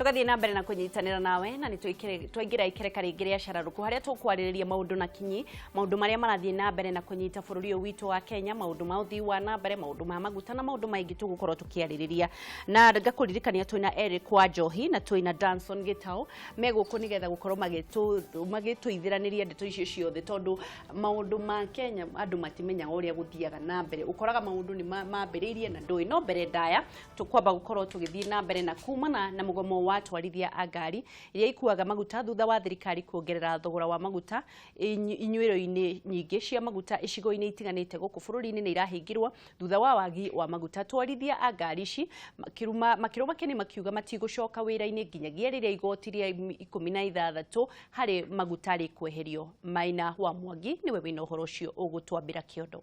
tugathie na mbere na kunyitanira nawe na nitwaingira ikereka ringi ria Caruku haria tukwariria maundu na kinyi maundu maria marathie na mbere na kunyita bururi witu wa Kenya maundu ma uthii wa na mbere maundu ma maguta na maundu maingi tugukorwo tukiaririria na ngakuririkania twina Eric Wanjohi na twina Danson Gitau meguku nigetha gukorwo magituithiraniria ndeto icio ciothe tondu maundu ma Kenya andu matimenyaga uria guthiaga na mbere ukoraga maundu ni mambiriirie na ndui no mbere ndaya tukwamba gukorwo tugithie na mbere na kumana na mugomo wa twarithia a ngari iria ikuaga maguta thutha wa thirikari kuongerera thogora wa maguta inyuiro-ini nyingi cia maguta icigo-ini itiganite guku bururi-ini ni irahingirwo thutha wa wagi wa maguta twarithia a ngari ici makiruma kene makiuga matigucoka wira-ini nginyagia riria igoti ria 16 hari maguta ri kweherio. Maina wa Mwangi niwe wina uhoro ucio ugutwambira kiondo.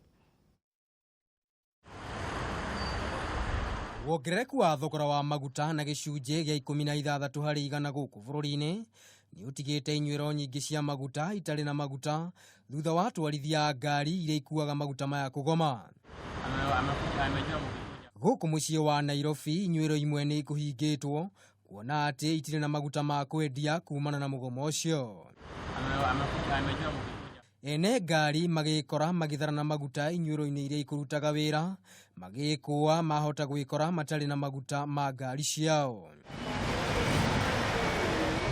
Wongerereku wa thogora wa maguta na gicunje gia 16 hari igana guku bururi-ini ni utigite inyuiro nyingi cia maguta itari na maguta thutha wa twarithia ngari iria ikuaga maguta maya kugoma. Guku mucii wa Nairobi inyuiro imwe ni kuhingitwo kuona ati itire na maguta ma kwendia kumana na mugomo ucio. Ene ngari magikora magithara na maguta inyuiro-ini iria ikurutaga wira magikuwa mahota gwikora matari na maguta ma ngari ciao.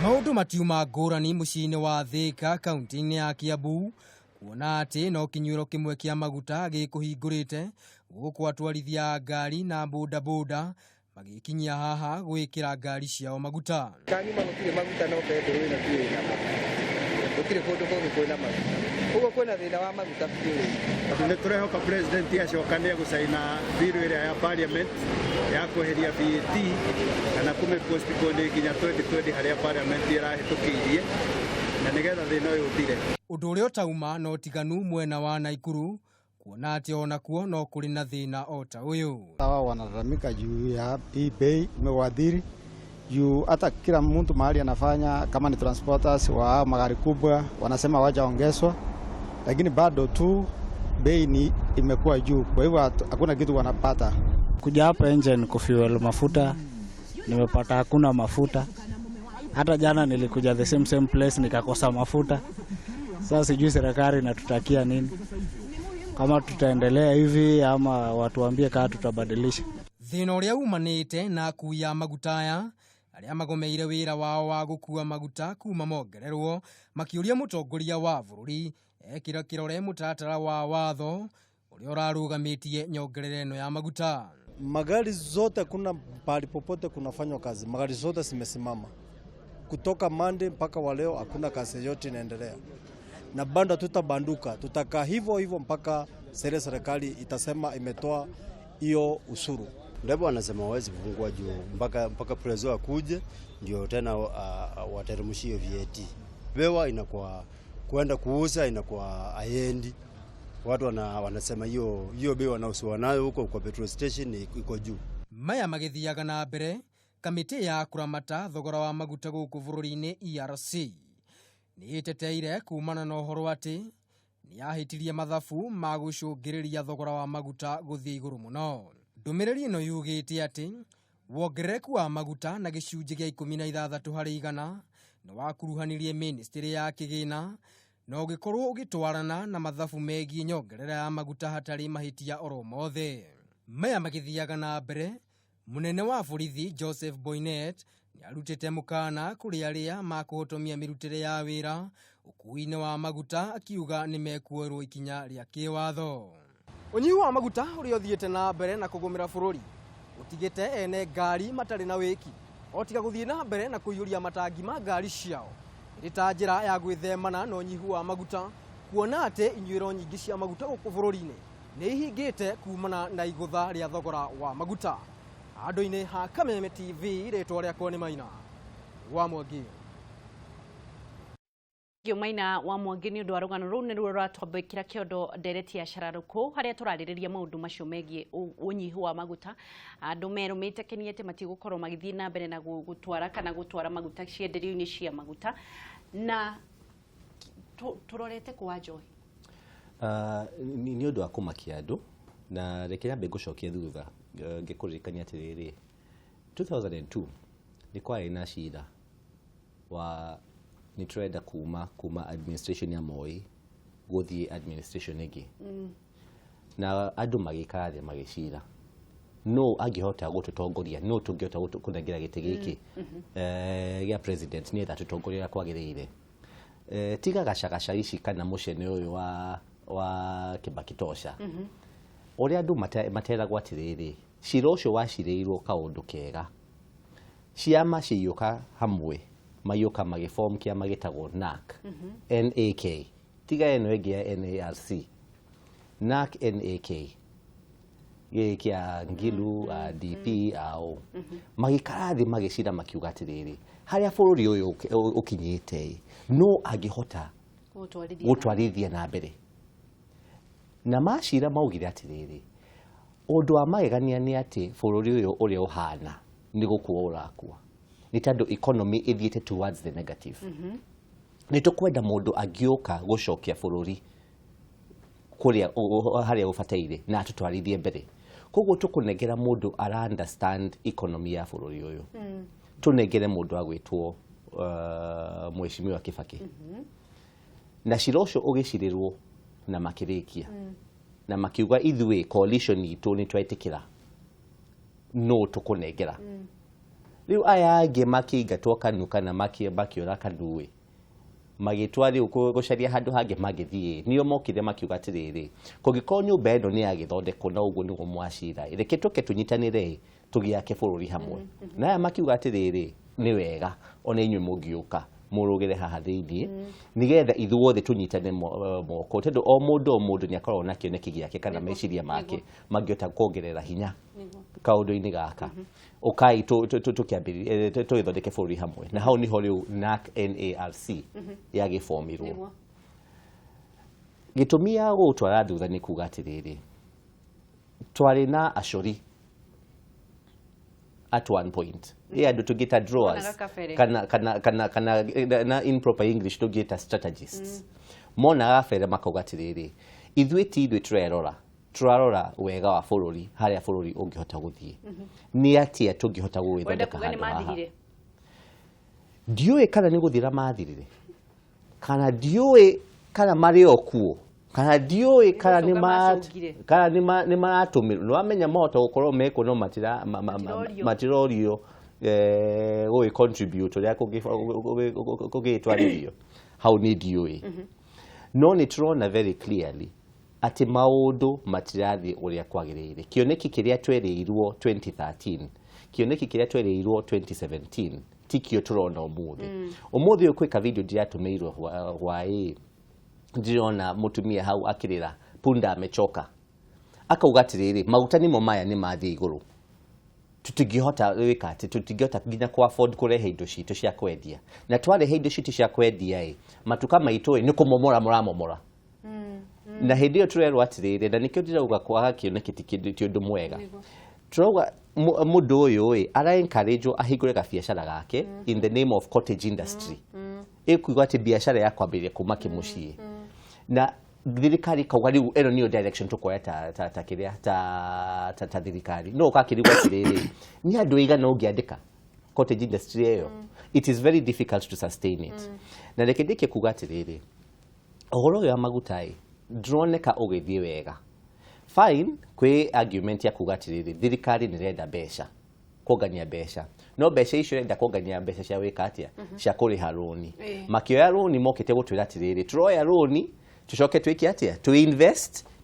Maundu matiuma ngurani mucii-ini wa Thika kaunti-ini ya Kiambu kuona ati no kinyuiro kimwe kia maguta gikuhingurite guku atwarithia ngari na boda magikinyia haha gwikira ngari ciao maguta. Kanyuma gutire maguta no pedo wina tuina gutire kundu kundu kwina maguta ugo kwina thina wa maguta bill ni turehoka president acokania gusaina bill iria ya parliament ya kweheria VAT kana kume postpone kinya 2020 haria parliament irahitukirie na nigetha thina uyu uthire. Undu uria utauma no tiganu mwena wa Naikuru kuona ati ona kuo no kuri na thina ota uyu. Hawa wanalalamika juu ya hii bei imewadhiri juu hata kila mtu mahali anafanya kama ni transporters wa magari kubwa wanasema wajaongezwa, lakini bado tu bei ni imekuwa juu, kwa hivyo hakuna kitu wanapata. Kuja hapa engine kufuel mafuta nimepata hakuna mafuta. Hata jana nilikuja the same place nikakosa mafuta. Sasa sijui serikali inatutakia nini, kama tutaendelea hivi ama watuambie kama tutabadilisha. Thina uria umanite na kuya maguta aya aria magomeire wira wao wa gukua maguta kuma mongererwo makiuria mutongoria wa bururi ekira kirore mutatara wa watho uria urarugamitie nyongerere eno ya maguta. Magari zote kuna pali popote kunafanywa kazi, magari zote zimesimama kutoka Monday mpaka wa leo, hakuna kazi yote inaendelea na bando tutabanduka, tutakaa hivyo mpaka serikali itasema imetoa hiyo usuru. Ndebo wanasema hawezi kufungua juu mpaka prezo akuje ndio tena wateremshie VAT. Bewa inakuwa kwenda kuuza inakuwa aendi. Watu wanasema hiyo bei wanaosuwa nayo huko kwa petrol station iko juu. Maya magithiaga na mbere kamiti ya kuramata thogora wa maguta guku bururi-ini ERC ni iteteire kumana na uhoro ati ni yahitirie mathabu ma gucungiriria thogora wa maguta guthie iguru muno. Ndumiriri ino yugite ati wongerereku wa maguta na gicunje gia 16 hari igana ni wakuruhanirie ministry ya kigina no ugikorwo ugitwarana na mathabu megie nyongerera ya maguta hatari mahitia oro mothe. Maya magithiaga na mbere munene wa borithi Joseph Boynet ni arutite mukana kuri aria makuhotomia mirutire ya wira ukuine wa maguta akiuga ni mekuerwo ikinya ria kiwatho. Unyihu wa maguta uri othiete na mbere na kugumira bururi utigite ene ngari matari na wiki otiga guthie na mbere na kuyuria matangi ma ngari ciao rita njira ya gwithemana no nyihu wa maguta kuona ati inyuiro nyingi cia maguta guku bururi-ini ni ihingite kumana na igutha ria thogora wa maguta. Andu-ini ha Kameme TV ritwa riakwa ni Maina wa Mwangi. Maina wa Mwangi ni undu wa rugano ru ni ruo rwatwambikira kiondo ndereti ya Caruku haria turaririria maundu macio megie unyihu wa maguta. Andu merumite keniete matigukorwo magithie na mbere na gutwara maguta cienderio-ini cia maguta na turorete kwa Joy. Ni undu wa kumakia andu na rekera mbe gucokia thutha ngikuririkania atiriri 2002 ni kwarĩ na cira wa nĩ tũrenda kuma administration ya Moi gũthiĩ administration ĩngĩ na andũ magĩikara thĩ magĩcira no angĩhota gũtũtongoria no tũngĩhota kũnengera gĩtĩ gĩkĩ gĩa president nĩ etha tũtongoria kwagĩrĩire tiga gacagaca ici kana mũcene ũyũ wa Kibaki tosha ũrĩa andũ materagwo atĩrĩrĩ cira ũcio wacirĩirwo kaũndũ kega ciama ciyũka hamwe mayũka magĩform kĩama gĩtagwo NAK NAK tiga ĩno ĩngĩ ya NARC NAK NAK gĩkĩa Ngilu DP ao magĩikara thĩ magĩcira makiuga atĩrĩrĩ harĩa bũrũri ũyũ ũkinyĩte no angĩhota gũtwarithia na mbere na macira maugire atĩrĩrĩ ũndũ wa magegania nĩ atĩ bũrũri ũyũ ũrĩa ũhana nĩ gũkua ũrakua nĩ tondũ economy ithiĩte towards the negative nĩ tũkwenda mũndũ angĩũka gũcokia bũrũri kũrĩa harĩa ũbataire na atũtwarithie mbere koguo tũkũnengera mũndũ ara understand economy ya bũrũri ũyũ tũnengere mũndũ agwĩtwo Mheshimiwa Kibaki na cira ũcio ũgĩcirĩrwo na makĩrĩkia na makiuga ithuĩ coalition itũ nĩ twetĩkĩra no tũkũnengera rĩu aya angĩ makĩingatwo kanu kana makĩũra kanũĩ magĩtwarĩ gũcaria handũ hangĩ magĩthiĩ nĩo mokire makiuga atĩrĩrĩ kũngĩkorwo nyũmba ĩno nĩ yagĩthondekwo na ũguo nĩguo mwacira reke tũke tũnyitanĩre tũgĩake bũrũri hamwe na aya makiuga atĩrĩrĩ nĩ wega ona inyuĩ mũngĩũka mũrũgĩre haha thĩinĩ nĩgetha ithuothe tũnyitane moko tondũ o mũndũ nĩ akoragwo na kĩoneki gĩake kana meciria make mangĩhota kuongerera hinya kaũndũ-inĩ gaka ũkai tũgĩthondeke bũrũri hamwe na hau niho rĩu NARC yagĩbomirwo gĩtũmi ya gũtwara thutha nĩ kuga atĩrĩrĩ twarĩ na acori at one point andũ tũngĩta drawers kana improper English tũngĩta strategists mona gabere makauga atĩrĩrĩ ithuĩ ti ithuĩ tũrarora wega wa bũrũri harĩa bũrũri ũngĩhota gũthiĩ nĩ atĩa tũngĩhota gũgĩthondeka handũ haha ndiũĩ kana nĩ gũthira mathirire kana ndiũĩ kana marĩ o kuo kana ndiũĩ kana nĩ maratũmĩrwo nĩ wamenya mahota gũkorwo mekuo no matirorio gũgĩ contribute ũrĩa kũgĩtwarĩrio hau nĩ ndiũĩ no nĩ tũrona very clearly atĩ maũndũ matirathiĩ ũrĩa kwagĩrĩire kĩoneki kĩrĩa twerĩirwo 2013 kĩoneki kĩrĩa twerĩirwo 2017 tikio tũrona ũmũthĩ ũyũ kwĩka video ndiratũmĩirwo hwaĩ ndĩrona mũtumia hau akĩrĩra punda amechoka akauga atĩrĩrĩ maguta nimo maya nĩ mathiĩ igũrũ tũtingĩhota gwĩka atĩ tũtingĩhota nginya ku afford kũrehe indo citũ cia kwendia na twarehe indo citũ cia kwendia matuka maitũ nĩ kũmomora mũramomora na hĩndĩ ĩyo tũrerwo atĩrĩrĩ na nĩkĩo ndĩrauga kwaga kĩoneki ti ũndũ mwega tũrauga mũndũ ũyũ ara encourage ahingũre gabiacara gake in the name of cottage industry ĩkuga atĩ biacara ya kwambĩrĩria kuma kĩmũciĩ na thirikari kauga rĩu ĩno nĩyo direction tũkoya ta kĩrĩa ta thirikari no ũkakĩrigwo atĩrĩrĩ nĩ andũ aigana ũngĩandĩka cottage industry ĩyo it is very difficult to sustain it na reke ndĩke kuga atĩrĩrĩ ũhoro ũyũ wa maguta ndroneka ũgĩthiĩ wega fine kwĩ argument ya kuga atĩrĩrĩ thirikari nĩ renda mbeca kuongania mbeca no mbeca icio renda kuongania mbeca cia wĩka atĩa cia kũrĩha rũni makĩoya rũni mokĩte gũtwĩra atĩrĩrĩ tũroya rũni tũcoke twĩke atĩa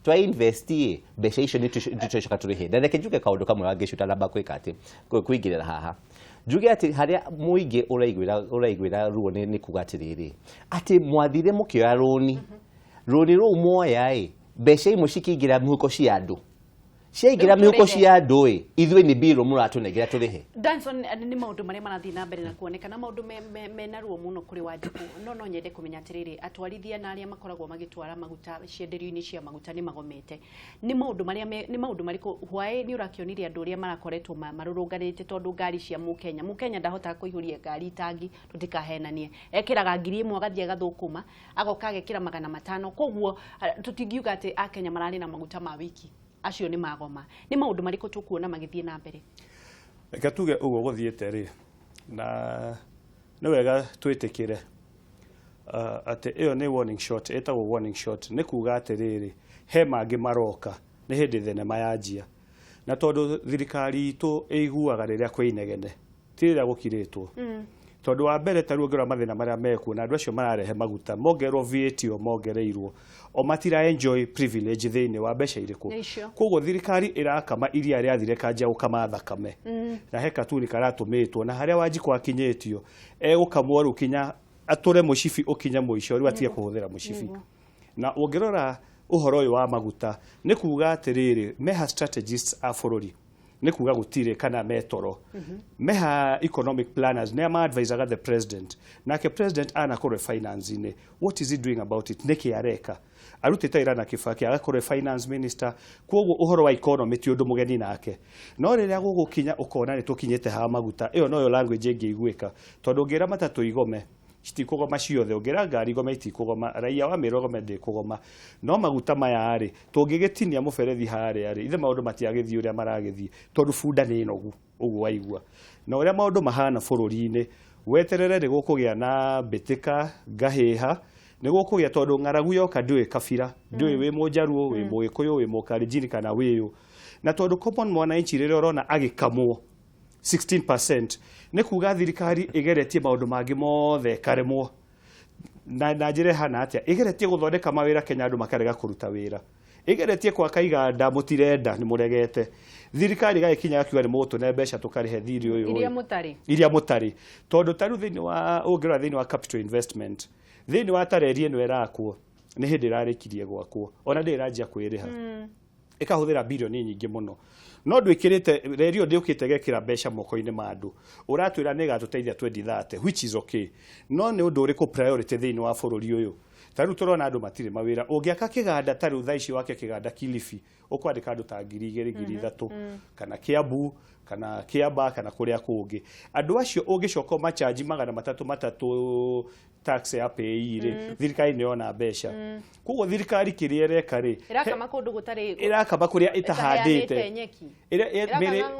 twa-invest mbeca icio nĩ tũcoka tũrĩhe na reke njuge kaũndũ kamwe wangĩcuta namba kwĩka atĩ kũingĩrĩra haha njuge atĩ harĩa mũingĩ ũraiguĩra ruo nĩ kuga atĩrĩrĩ atĩ mwathire mũkĩoya rũni rũu mwoya mbeca imwe cikĩingĩra mĩhuko cia andũ ciaingĩra mĩhuko cia andũ ithuĩ nĩ mbirũ mũratũnengera tũrĩhe Danson nĩ maũndũ marĩa marathiĩ na mbere na kuonekana maũndũ mena ruo mũno kũrĩ Wanjikũ no nyende kũmenya atĩrĩrĩ atwarithia na arĩa makoragwo magĩtwara maguta cienderio-inĩ cia maguta nĩ magomete nĩ maũndũ marĩkũ hwaĩ nĩ ũrakĩonire andũ ũrĩa marakoretwo marũrũnganĩte tondũ ngari cia mũkenya ndahotaga kũihũria ngari tangi tũtikahenanie ekĩraga 1,000 agathiĩ agathũkũma agoka agekĩra 500 koguo tũtingiuga atĩ akenya mararĩ na maguta ma wiki acio nĩ magoma nĩ maũndũ marĩkũ tũkuona magĩthiĩ na mbere reke tuge ũguo gũthiĩte rĩ na nĩ wega twĩtĩkĩre atĩ ĩyo nĩ warning shot, ĩtagwo warning shot, nĩ kuga atĩrĩrĩ he mangĩ maroka nĩ hĩndĩ thenema yanjia, na tondũ thirikari itũ ĩiguaga rĩrĩa kwĩ inegene ti rĩrĩa gũkirĩtwo tondũ wa mbere tarĩ ongerera mathĩna marĩa mekuo na andũ acio mararehe maguta mongerwo VAT o mongereirwo o matira enjoy privilege thĩinĩ wa mbeca irĩkũ. Koguo thirikari ĩrakama iria rĩathire kanja gũkama thakame na he katuni karatũmĩtwo na harĩa Wanjikũ akinyĩtio egũkamwo rĩu kinya atũre mũcibi ũkinya mũico rĩu atige kũhũthĩra mũcibi. Na ũngĩrora ũhoro ũyũ wa maguta nĩ kuga atĩrĩrĩ meha strategists a bũrũri nĩ kuga gũtirĩ kana metoro meha economic planners nĩ ma-advisaga the president nake president anakorwo finance-inĩ what is he doing about it nĩkĩ areka arutĩte wĩra na Kibaki agakorwo finance minister koguo ũhoro wa economy ti ũndũ mũgeni nake no rĩrĩa gũgũkinya ũkona nĩ tũkinyĩte ha maguta ĩyo noyo language ĩngĩiguĩka tondũ ngĩra matatũ igome citikũgoma ciothe ũngĩra ngari igome itikũgoma raia wa mĩro gome ndĩkũgoma no maguta maya rĩ tũngĩgĩtinia mũberethi harĩa rĩ ithe maũndũ matiagĩthiĩ ũrĩa maragĩthiĩ tondũ bunda nĩ nogu ũguo waigua na ũrĩa maũndũ mahana bũrũri-inĩ weterere nĩ gũkũgĩa na mbĩtĩka ngahĩha nĩ gũkũgĩa tondũ ng'aragu yoka ndũĩ kabira ndũĩ wĩ mũnjaruo wĩ mũgĩkũyũ wĩ mũkalenjin kana wĩyũ na tondũ common mwananchi rĩrĩa ũrona agĩkamwo 16% nĩ kuga thirikari ĩgeretie maũndũ mangĩ mothe karemwo na njĩra hana atĩa ĩgeretie gũthondeka mawĩra Kenya andũ makarega kũruta wĩra ĩgeretie kwaka iganda mũtirenda nĩ mũregete thirikari gagĩkinya gakiuga nĩ mũtũne mbeca tũkarĩhe thirĩ ũyũ iria mũtarĩ tondũ tarũ thĩinĩ wa ũngĩrora thĩinĩ wa capital investment thĩinĩ wa tareri ĩno ĩrakwo nĩ hĩndĩ ĩrarĩkirie gwakwo ona ndĩ ĩranjia kwĩrĩha ĩkahũthĩra bilioni nyingĩ mũno no ndwĩkĩrĩte rerio ndĩũkĩte gekĩra mbeca moko-inĩ ma andũ ũratwĩra nĩ ĩgatũteithia 2030 which is okay no nĩ ũndũ ũrĩkũ priority thĩinĩ wa bũrũri ũyũ tarĩu tũrona andũ matirĩ mawĩra ũngĩaka kĩganda tarĩu thaa ici wake kĩganda Kilifi ũkwandĩka andũ ta 2,000 2,300 kana Kiambu kana Kiamba kana kũrĩa kũngĩ andũ acio ũngĩcoka machanji 300 tax ya pay rĩ thirikari nĩ yona mbeca koguo thirikari kĩrĩa ĩreka rĩ irakama kũndũ gũtarĩ irakama kũrĩa ĩtahandĩte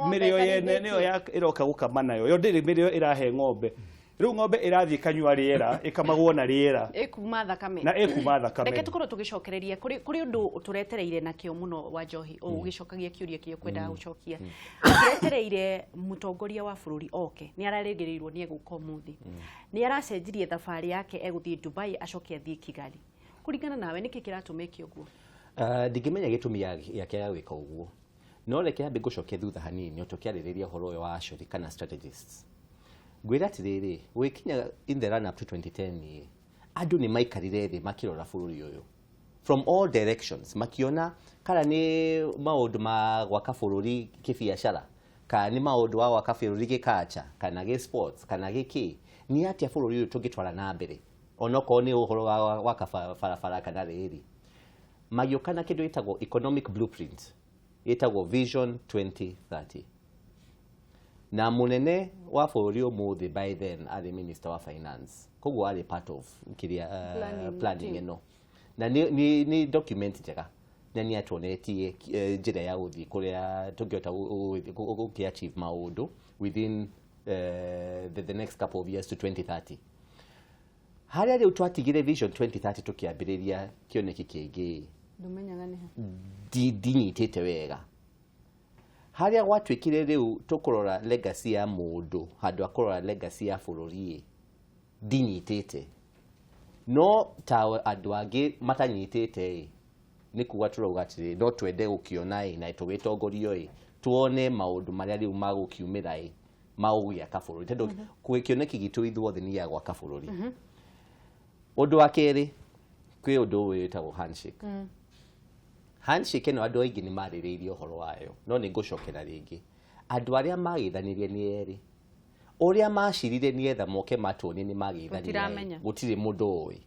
mĩrĩo yene nĩyo ĩroka gũkama nayo yo ndĩrĩ mĩrĩo ĩrahe ng'ombe rĩu ng'ombe ĩrathiĩ kanyua rĩera ĩkamagwo na rĩera ĩkuma thakame na ĩkuma thakame reke tũkorwo tũgĩcokereria kũrĩ ũndũ tũretereire nakĩo mũno wa Njohi ũgĩcokagia kĩũria kĩyo kwenda gũcokia tũretereire mũtongoria wa bũrũri oke nĩ ararĩrĩirwo nĩ egũka ũmũthĩ nĩ aracenjirie thabarĩ yake egũthiĩ Dubai acoke athiĩ Kigali kũringana nawe nĩkĩ kĩratũmĩkia ũguo ndingĩmenya gĩtũmi yake ya gwĩka ũguo no reke ambe ngũcokia thutha hanini tũkĩarĩrĩria ũhoro ũyũ wa acori kana strategists ngwĩra atĩrĩrĩ gũgĩkinya in the run up to 2010 andũ nĩ maikarire thĩ makĩrora bũrũri ũyũ from all directions makiona kana nĩ maũndũ ma gwaka bũrũri kĩbiacara kana nĩ maũndũ wa gwaka bũrũri gĩkacha kana gĩ sports kana gĩkĩ nĩ atĩa bũrũri ũyũ tũngĩtwara na mbere onokorwo nĩ ũhoro wa gwaka barabara kana rĩrĩ magĩũka na kĩndũ gĩtagwo economic blueprint gĩtagwo vision 2030 na munene wa bũrũri ũmũthĩ by then arĩ minister wa finance koguo arĩ part of kiria planning ĩno na ni document njega na nĩ atuonetie njĩra ya gũthiĩ kũrĩa tũngĩhota gũkĩachieve maũndũ within the next couple of years to 2030 harĩa rĩu twatigire vision 2030 tũkĩambĩrĩria kĩoneki kĩngĩ ndinyitĩte wega harĩa gwatuĩkire rĩu tũkũrora legacy ya mũndũ handũ akũrora legacy ya bũrũri ndinyitĩte no ta andũ angĩ matanyitĩte nĩ kuga tũrauga atĩrĩ no twende gũkĩona na tũgĩtongorio tuone maũndũ marĩa rĩu magũkiumĩra magũgĩaka bũrũri tondũ kĩoneki gitũ ithuothe nĩ ya gwaka bũrũri ũndũ wa kerĩ kwĩ ũndũ ũyũ wĩtagwo handshake handshake ĩno andũ aingĩ nĩ marĩrĩirie ũhoro wayo no nĩ ngũcokera rĩngĩ andũ arĩa magĩithanirie nĩ erĩ ũrĩa macirire nĩetha moke matuonie nĩ magĩithanirie gũtirĩ mũndũ ũĩ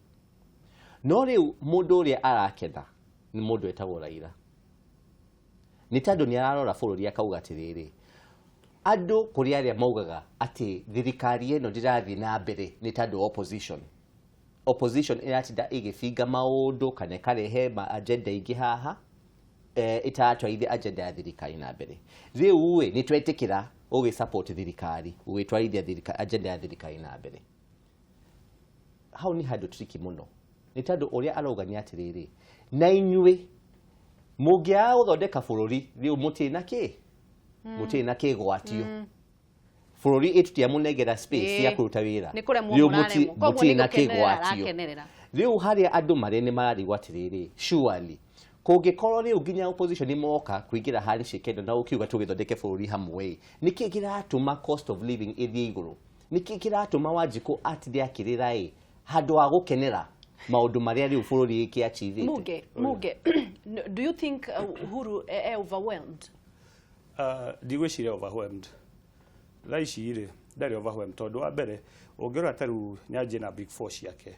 no rĩu mũndũ ũrĩa araketha nĩ mũndũ etagwo Raila nĩ tondũ nĩ ararora bũrũri akauga atĩrĩrĩ andũ kũrĩ arĩa maugaga atĩ thirikari ĩno ndĩrathiĩ na mbere nĩ tondũ opposition ĩratinda ĩgĩbinga maũndũ kana ĩkarehe agenda ingĩ haha ĩtatwarithia agenda ya thirikari na mbere rĩu nĩ twetĩkĩra ugi support thirikari ugitwarithia thirikari agenda ya thirikari na mbere hau ni handu tricky muno ni tondu uria araugania atiriri na inyui mugia uthondeka bururi riu mutina ki mutina ki gwatio bururi itutia munegera space ya kuruta wira riu mutina ki gwatio riu haria andu mari ni mararigwa atiriri surely kungikorwo riu nginya opposition imoka kuingira hari shikendo na ukiuga tugithondeke bururi hamwe niki kiratuma cost of living ithie iguru niki kiratuma Wanjiku atithia akirira handu wa gukenera maundu maria riu bururi iki achievite Muge do you think Uhuru overwhelmed digwiciria overwhelmed laici ire ndari overwhelmed tondu wa mbere ungirora taru nyaje na big force yake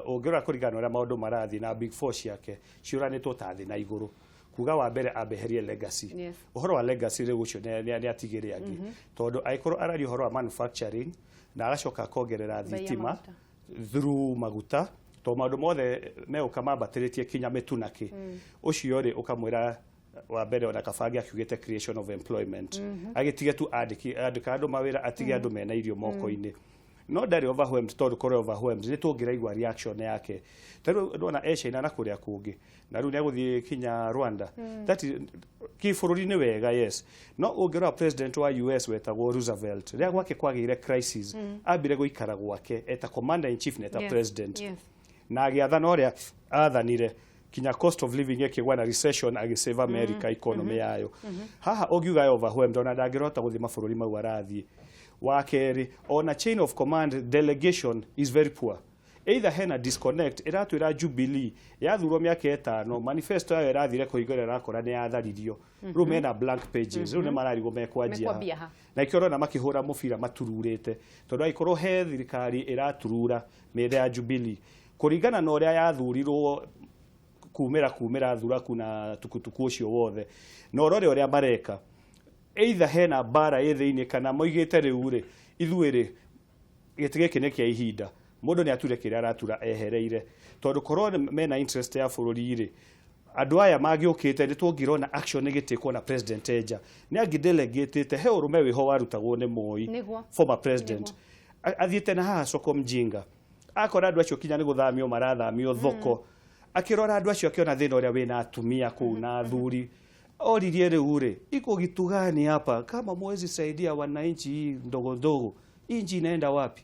ungirora kurigana uria maundu marathi na big force yake ciuranitwo tathi na iguru kuga wa mbere abeherie legacy uhoro wa legacy riu ucio ni atigire angi tondu aikoro arari uhoro wa manufacturing na agacoka kongerera thitima through maguta to maundu mothe me ukamambatiritie kinya mitunaki ucio ri ukamwira wa mbere ona kabangi akiugite creation of employment agitige tu andika andu mawira atige andu mena irio moko-ini no ndari overwhelmed tondu kore overwhelmed ni tungiraigwa reaction yake taru ndona Asia na kuria kungi na riu ni aguthie kinya Rwanda that kibururi ni wega yes no ungirwa president wa US wetagwo Roosevelt ria gwake kwagire crisis ambire guikara gwake eta commander in chief neta president na agiathana uria athanire kinya cost of living ekigwa na recession agisave America economy yayo haha ogiuga overwhelmed ona ndangirota guthima bururi mau arathie wakeri on a chain of command delegation is very poor either hena disconnect iratwira Jubilee yathurwo miaka 5 manifesto yayo irathire kuhingura rakora ni yatharirio riu mena blank pages riu ni mararigo mekwanjia na ikoro na makihura mubira matururite tondu aikoro he thirikari iraturura methe ya Jubilee kuringana na uria yathurirwo kumira thura kuna tukutuku ucio wothe no rore uria mareka either hena bara ithiini kana moigite riu ri ithuiri gitige kine kia ihinda mundu ni ature kiria aratura ehereire tondu korwo mena interest ya bururi ri andu aya magiukite ni tungirona action igitikwo na president eja ni agidelegatete he urume wiho warutagwo ni Moi former president athiete na haha soko mjinga akora andu acio kinya ni guthamio marathamio thoko akirora andu acio akiona thina uria wina atumia kuu na athuri oririe riu ri iko gitu gani hapa kama mwezi saidia wananchi ndogo ndogo inji inaenda wapi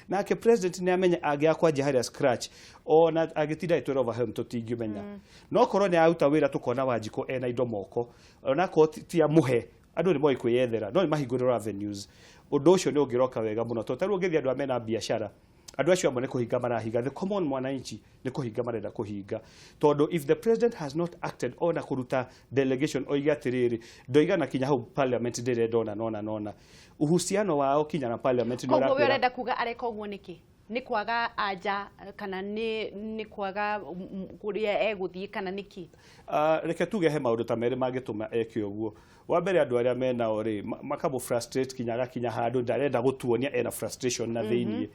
nake president ni amenya agiakwa jahari scratch ona agitinda itwera overwhelmed tutingimenya no korwo ni auta wira tukona Wanjiku ena indo moko ona ko tia muhe andu ni moi kwiyethera no ni mahingurira avenues undu ucio ni ungiroka wega muno to taru ngithi andu amena biashara andu acio amone kuhinga marahinga the common mwananchi ni kuhinga marenda kuhinga tondu if the president has not acted on a kuruta delegation oiga tiriri ndoiga na kinya hau parliament ndire nona uhusiano wao kinya na parliament ndio rakwira ko urenda kuga areka uguo niki ni kwaga anja kana ni kwaga kuria eguthie kana niki reke tuge he maundu ta mere magituma eke uguo wa mbere andu aria mena ori makabo frustrate kinya handu ndarenda gutuonia ena frustration na thiini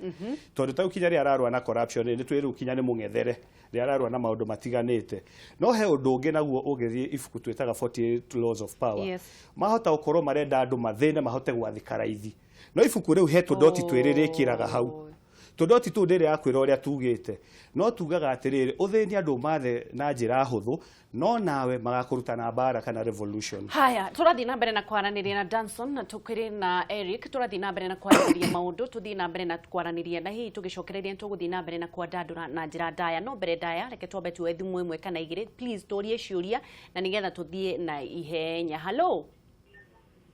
tondu tau kinya ria ararwa na corruption ni twiru kinya ni mungethere ria ararwa na maundu matiganite no he undu ungi naguo ugithie ifuku twetaga 48 laws of power mahota ukorwo marenda andu mathine mahote gwathika raithi no ifuku riu he tudoti twiririkiraga hau tudoti tu ndire akwira uria tugite no tugaga atiriri uthini andu mathe na njira huthu no nawe magakuruta na bara kana revolution haya turathi na mbere na kwaraniria na Danson na tukiri na Eric turathi na mbere na kwaraniria maundu tuthi na mbere na kwaraniria na hii tugicokereria tuguthi na mbere na kwandandura na njira ndaya no mbere ndaya reke twambe tuwe thimu imwe kana igiri please turie ciuria na nigetha tuthie na ihenya hello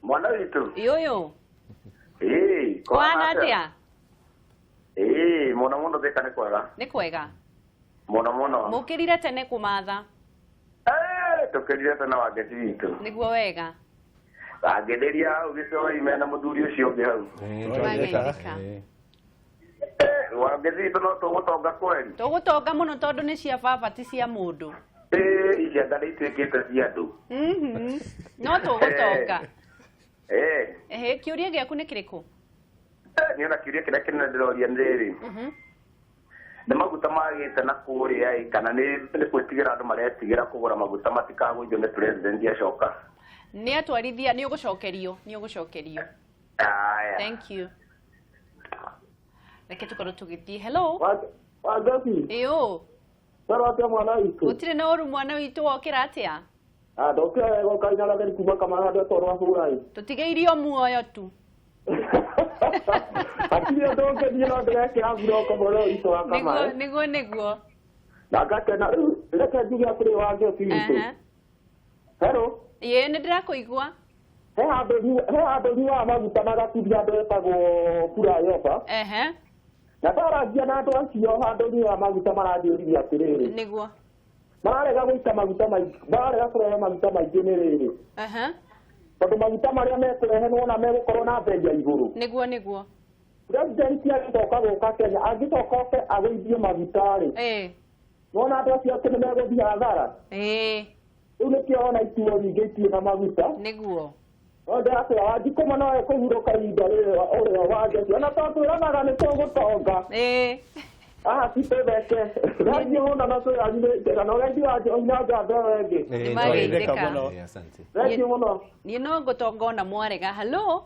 mwana witu yoyo kwana atia muno thika ni kwega ni kwega muno mukirire tene kumatha tukirire tene wageti witu niguo wega agetheria ugicoa imena muthuri ucio ungi hau wageti witu no tugutonga kweli tugutonga muno tondu ni cia baba ti cia mundu icia ngari ituikite cia andu no tugutonga kiuria giaku ni kiriku ni ona kiuria kina kina ndiroria ndiri ni maguta magite na kuria kana ni kwitigira andu maretigira kugura maguta matikagwithio ni president acoka Nĩ atwarithia nĩ ũgũcokerio. Aya. Thank you. Reke tukorwo tũgĩthiĩ. Hello. Wagabi. Iyo. Tara atia mwana witũ. Gũtirĩ na ũru mwana witũ wokĩra atĩa? Ndokĩra gũkaina gari kuma kamara ndio toro bũrai. Tũtigĩirio muoyo tu. Atire ndoke thiĩ na ndĩrekĩra buroko mũno witũ wa kamara. Nĩguo. Na ngakena reke njuge atĩrĩ Wagabi witũ. Hello. Ĩĩ nĩ ndĩrakũigua. He handũ wa maguta magaturia andũ etagwo Furayoba. Na taragia na andũ acio handũ wa maguta maranjĩrithia atĩrĩrĩ. Nĩguo. Mararega gũita maguta maingĩ, mararega kũrehe maguta maingĩ nĩ rĩrĩ. Tondũ maguta marĩa mekũrehe nĩwona megũkorwo na bei ya igũrũ. Nĩguo. President agĩcoka gũka Kenya, agĩcoka oke agũithie maguta-rĩ. Nĩwona andũ acio atĩ nĩmegũthiĩ hathara. Rĩu nĩkĩo ona ituo nyingĩ itirĩ na maguta. Nĩguo. Ndakĩra Wanjikũma no ekũhurũka ihinda ũrĩa Wagabi. Ona twĩranaga nĩ tũgũtonga. Titũtheke. Rangi mũno na twĩranĩte na ũgendi wa Njoina Njamba ĩyo ĩngĩ. Nĩmageithĩka. Rangi mũno. Niĩ no ngũtonga ona mwarega. Hello.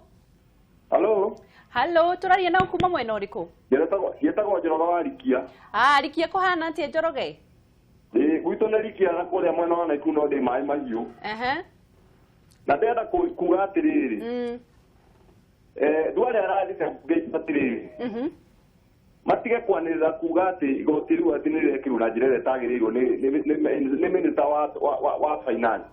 Hello, tũraria na kuma mwena ũrĩkũ? Gĩtagwo Njoroge wa Rikia. Rikia kũhana atĩa Njoroge? Gwitũ nĩ Rikia na kũrĩa mwena wa Naikuru no ndĩ maĩ mahiũ. Na ndĩrenda kuga atĩrĩrĩ. Andũ arĩa arathĩte mbunge atĩrĩrĩ. Matige kwanĩrĩra kuga atĩ igoti rĩu atĩ nĩrĩrekĩrwo na njĩra ĩrĩa ĩtagĩrĩirwo nĩ minister wa finance.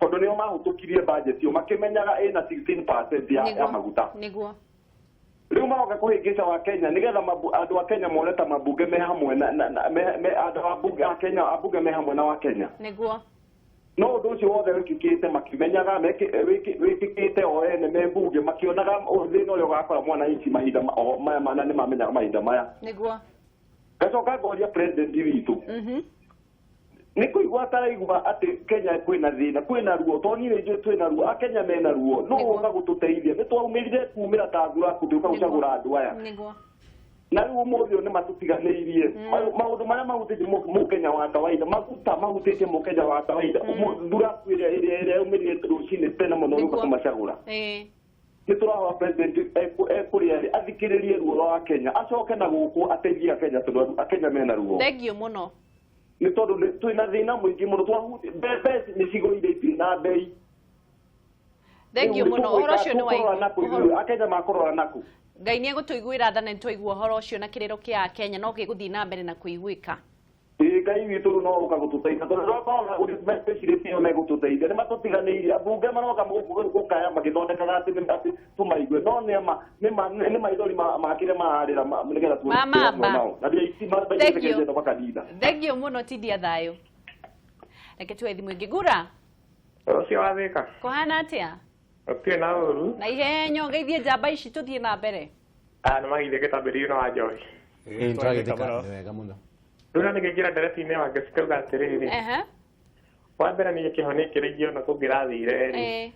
Tondũ nĩo mahũtũkirie budget ĩyo makĩmenyaga ĩna 16% ya maguta. Rĩu maroka kũhĩngĩca wa Kenya nĩgetha andũ a Kenya mone ta mabunge me hamwe na andũ a Kenya abunge me hamwe na wa Kenya. No ũndũ ũcio wothe wĩkĩkĩte makĩmenyaga wĩkĩkĩte o ene me mbunge makĩonaga thĩna ũrĩa ũgakora mwananchi mahinda maya mana nĩ mamenyaga mahinda maya. Gacoka ngoria president witũ. Nĩ kũigua ataraigua atĩ Kenya kwĩna thĩna kwĩna ruo to niĩ nĩnjũĩ twĩna ruo akenya mena ruo no ũka gũtũteithia nĩ twaumĩrire kumĩra ta thuraku tũka gũcagũra andũ aya. Na rĩu ũmũthĩ ũyũ nĩ matũtiganĩirie maũndũ marĩa mahutĩtie mũkenya wa kawaida maguta mahutĩtie mũkenya wa kawaida thuraku ĩrĩa yaumĩrire rũcinĩ tene mũno gũka kũmacagũra. Nĩ tũrahoya president ekũrĩa athikĩrĩrie ruo rwa Kenya acoke na gũkũ ateithie Kenya tondũ Kenya mena ruo. Thengio mũno. Nĩ tondũ twĩna thĩna mũingĩ mũno twahutia mbembe nĩcigo iria itirĩ na mbei. Thengio mũno ũhoro ũcio nĩ waigua. Akenya makorora naku. Ngai nĩ egũtũiguĩra tha na nĩtwaigua ũhoro ũcio na kĩrĩro kĩa Kenya no gĩgũthiĩ na mbere na kũiguĩka. Ngai witũ no ũka gũtũteithia tondũ rĩrĩa ũrĩa mecirĩtie megũtũteithia nĩ matũtiganĩirie ambunge maroka gũkaya magĩthondekaga atĩ tũmaigue no nĩ maithori makĩrĩa mararĩra nĩgetha tuone nao na ndio makanitha. Thengio mũno tindia thayũ. Reke tuoe thimũ ĩngĩ Ngura. Ũcio wathĩka. Kũhana atĩa? Ũtirĩ na ũru. Na ihenya ũgeithie njamba ici tũthiĩ na mbere. Nĩ mageithĩke tambĩrĩrio na wa Njohi. Nĩtwageithĩka wega mũno. Rĩu nĩngĩingĩra nderethi-inĩ wa ngĩcikauga atĩrĩrĩ. Wa mbere nĩ Kihonia kĩrĩgio na kũngĩrathire-rĩ.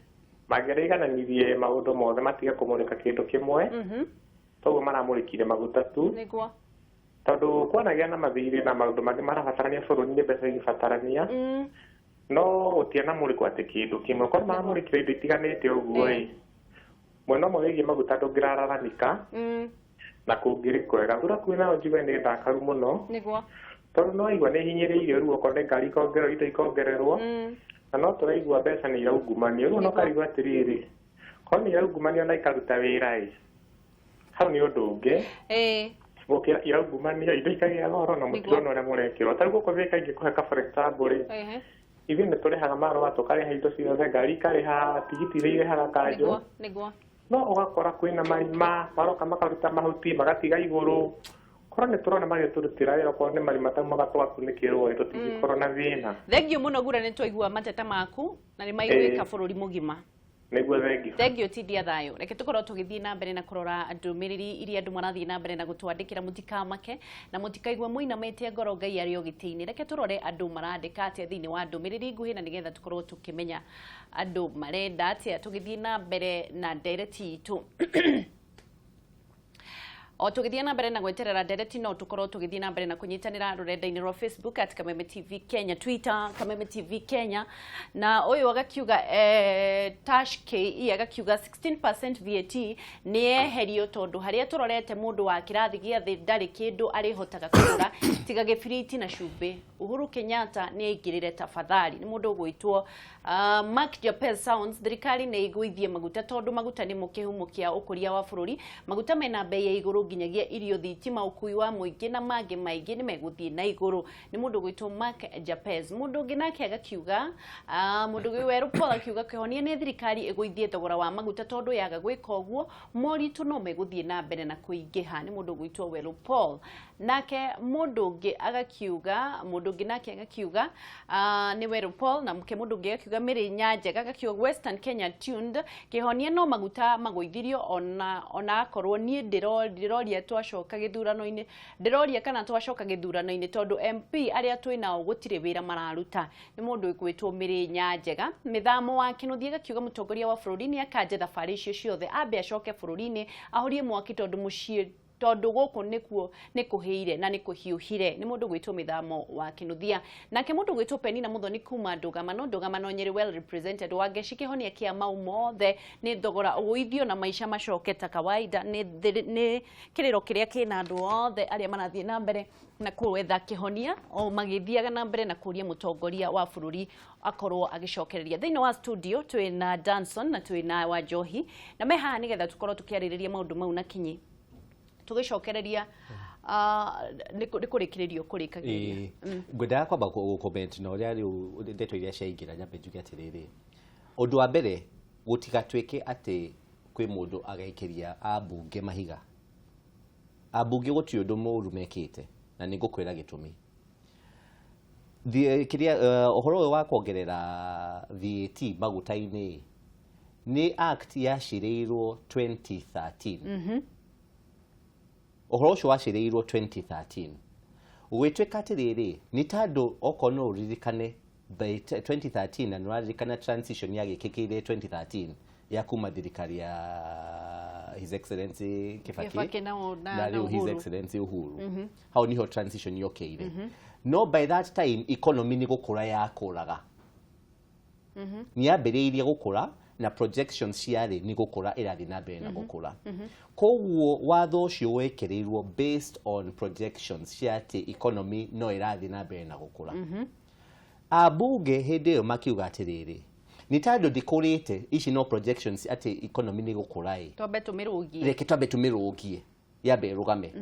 Mangĩrĩigananirie maũndũ mothe matige kũmũrĩka kĩndũ kĩmwe. Toguo maramũrĩkire maguta tu. Tondũ kwanagĩa na mathirĩ na maũndũ mangĩ marabatarania bũrũri-inĩ mbeca igĩbatarania. No gũtianamũrĩkwo atĩ kĩndũ kĩmwe korwo maramũrĩkire indo itiganĩte ũguo-ĩ. Mwena ũmwe wĩgiĩ maguta ndũngĩrararamĩka. Na kũngĩrĩ kwega thuraku nayo njigue nĩ ndakaru mũno tondũ no igua nĩ hinyĩrĩirio rĩu okorwo nĩ ngari ikongererwo indo ikongererwo na no tũraigua mbeca nĩ iraungumanio rĩu no karigua atĩrĩrĩ korwo nĩ iraungumanio na ikaruta wĩra-ĩ hau nĩ ũndũ ũngĩ gũkĩra iraungumanio indo ikagĩa goro na mũtirona ũrĩa mũrekĩrwo tarĩu gũkũ thĩ kaingĩ kũhe for example-rĩ ithuĩ nĩ tũrĩhaga marũa tũkarĩha indo ciothe ngari ikarĩha tigiti iria irĩhaga kanjũ no ũgakora kwĩna marima maroka makaruta mahuti magatiga igũrũ korwo nĩ tũrona magĩtũrutĩra wĩra korwo nĩ marima tau magatũgakunĩkĩrwo tũtingĩkorwo na thĩna. Thengio mũno Ngura nĩ twaigua mateta maku na nĩ maiguĩka bũrũri mũgima. Nĩguo thengio. Thengio tindia thayũ. Reke tũkorwo tũgĩthiĩ na mbere na kũrora ndũmĩrĩri iria andũ marathiĩ na mbere na gũtwandĩkĩra mũtikamake na mũtikaigua mũinamĩte ngoro Ngai arĩ o gĩtĩ-inĩ. Reke tũrore andũ marandĩka atĩa thĩinĩ wa ndũmĩrĩri nguhĩ na nĩgetha tũkorwo tũkĩmenya andũ marenda atĩa tũgĩthiĩ na mbere na ndereti itũ. o tugithia na mbere na gweterera ndereti no tukorwo tugithia na mbere na kunyitanira rurenda-ini rwa Facebook at Kameme TV Kenya, Twitter Kameme TV Kenya, na uyu agakiuga Tash KE agakiuga 16% VAT ni eherio tondu haria turorete mundu wa kirathi gia thi ndari kindu arihotaga kugura tiga gibiriti na cumbi. Uhuru Kenyatta ni aingirire tafadhali ni mundu gwitwo Mark Japes Sounds thirikari ni igwithie maguta tondu maguta ni mukihumo kia ukuria wa bururi. Maguta mena bei ya iguru ginyagia irio thitima ukui wa muingi na mangi maingi ni meguthie na iguru ni mundu gwitwo Mark Japes. Mundu nginake agakiuga mundu gwiweru Paul akiuga Kihonia ni thirikari igwithie thogora wa maguta tondu yaga gwika uguo moritu no meguthie na mbere na kuingiha ni mundu gwitwo Weru Paul. Nake mundu ngi agakiuga mundu nginake agakiuga ni Weru Paul na mke mundu ngi akiuga Miri Nyanjega agakiuga Western Kenya tuned Kihonia no maguta magwithirio ona akorwo nie ndiroria twacoka githurano-ini ndiroria kana twacoka githurano-ini tondu MP aria twinao gutire wira mararuta ni mundu gwitwo Miri Nyanjega. Mithamo wa Kinuthia agakiuga mutongoria wa bururi ni akanje thabari icio ciothe ambe acoke bururi-ini ahorie mwaki tondu mucie tondu guku nikuo nikuhiire na nikuhiuhire ni mundu gwitwo Mithamo wa Kinuthia. Nake mundu gwitwo Penina Muthoni kuma Ndugamano Nyeri well represented wa Geci Kihonia kia mau mothe ni thogora uithio na maisha macoketa kawaida ni kiriro kiria kina andu othe aria marathie na mbere na kuwetha Kihonia o magithiaga na mbere na kuria mutongoria wa bururi akorwo agicokereria. Thiini wa studio twina Danson na twina Wanjohi na meha nigetha tukorwo tukiaririria maundu mau na kinyi tugicokereria nikurikirio kurikagiria. Ngwenda kwamba comment na uria riu ndeto iria ciaingira nyambe njuge atiriri undu wa mbere gutigatwike ati kwi mundu agaikiria abunge mahiga. Abunge guti undu muru mekite na ningukwira gitumi kiria uhoro wa kuongerera VAT maguta-ini ni act yashiriirwo 2013. Uhoro ucio washiriirwo 2013 ugwitwika atiriri ni tandu okono uririkane by 2013 na nuririkana transition ya gikikire 2013 ya kuma thirikari ya His Excellency Kibaki na riu His Excellency Uhuru. Hau niho transition yokeire. No by that time economy ni gukura yakuraga. Ni yambiriirie gukura na projections ciari ni gukura irathi na mbere na gukura. Koguo watho ucio wekereirwo based on projections ciati economy no irathi na mbere na gukura. Abunge hindi yo makiuga atiriri ni tando dikorete ici no projections ati economy ni gukura twambe tumirugie reke twambe tumirugie yabe rugame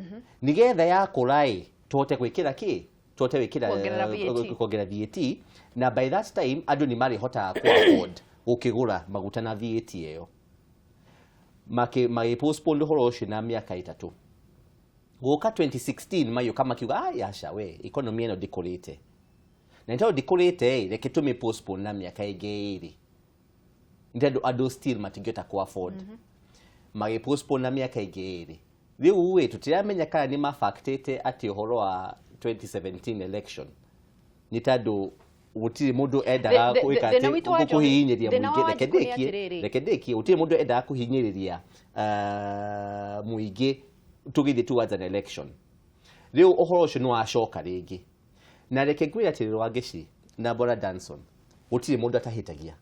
nigetha yakura tote gwikira ki tote wikira kuongera VAT na by that time andu ni mari hota ku afford ukigura maguta na VAT eyo make postpone horo ucio na miaka 3 goka 2016 mayo kama kiuga yasha we economy eno dikorete na ndio dikorete reke tumi postpone na miaka igiri ndio ado still matigeta ku afford make postpone na miaka igiri riu we tutiramenya kana ni mafactete ati horo wa 2017 election ni tando utiri mundu endaga kuika ati kuhinyiriria muingi rekedekie utiri mundu endaga kuhinyiriria muingi tugithi towards an election riu uhoro ucio no acoka ringi na reke ngwira ati wa Geci na Bora Danson utiri mundu atahitagia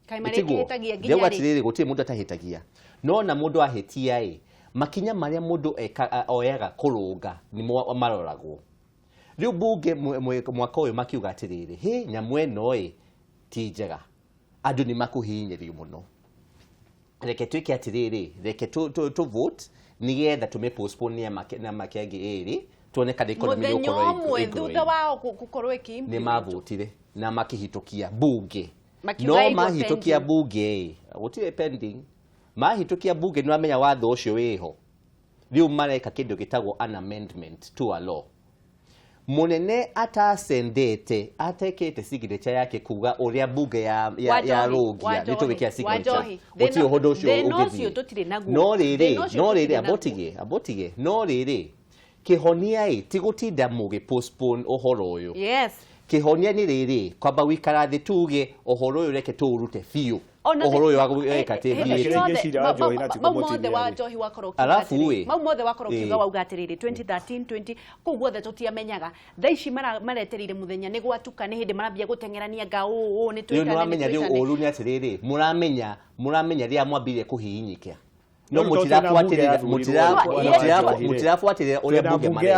kaimareke nginya atiriri gutiri mundu atahitagia no na mundu ahitia makinya maria mundu oyaga kurunga ni maroragwo. Riu bunge mwaka uyu makiuga atiriri he nyamweno ti njega andu ni makuhinyiririo muno reke twike atiriri reke tu vote nigetha tume postpone na makiangi eri tuone kada economy yokorwo thutha wao gukorwo iki ni mavotire na makihitukia bunge no mahitukia bunge gutire pending mahitukia bunge no amenya watho ucio wiho riu mareka kindu gitagwo an amendment to a law munene atasendete atekete signature yake kuga uria bunge ya rogia nituwikia signature gutio hondo ucio ugithi no riri abotige no riri Kihonia tigutinda mugi postpone uhoro uyu yes Kihonia ni riri kwamba wikara thi tuge uhoro uyu reke turute fiu ohoro uyu wa gwika TV mau mothe wa Njohi wakorwo mau mothe wakorwo kiuga wauga atiriri 2013 20 kuu guothe tutiamenyaga thaa ici mareterire muthenya ni gwatuka ni hindi marambia gutengerania ngao ni twikane muramenya riu uru ni atiriri muramenya ria mwambirie kuhihinyika no mutirafuatirira uria bunge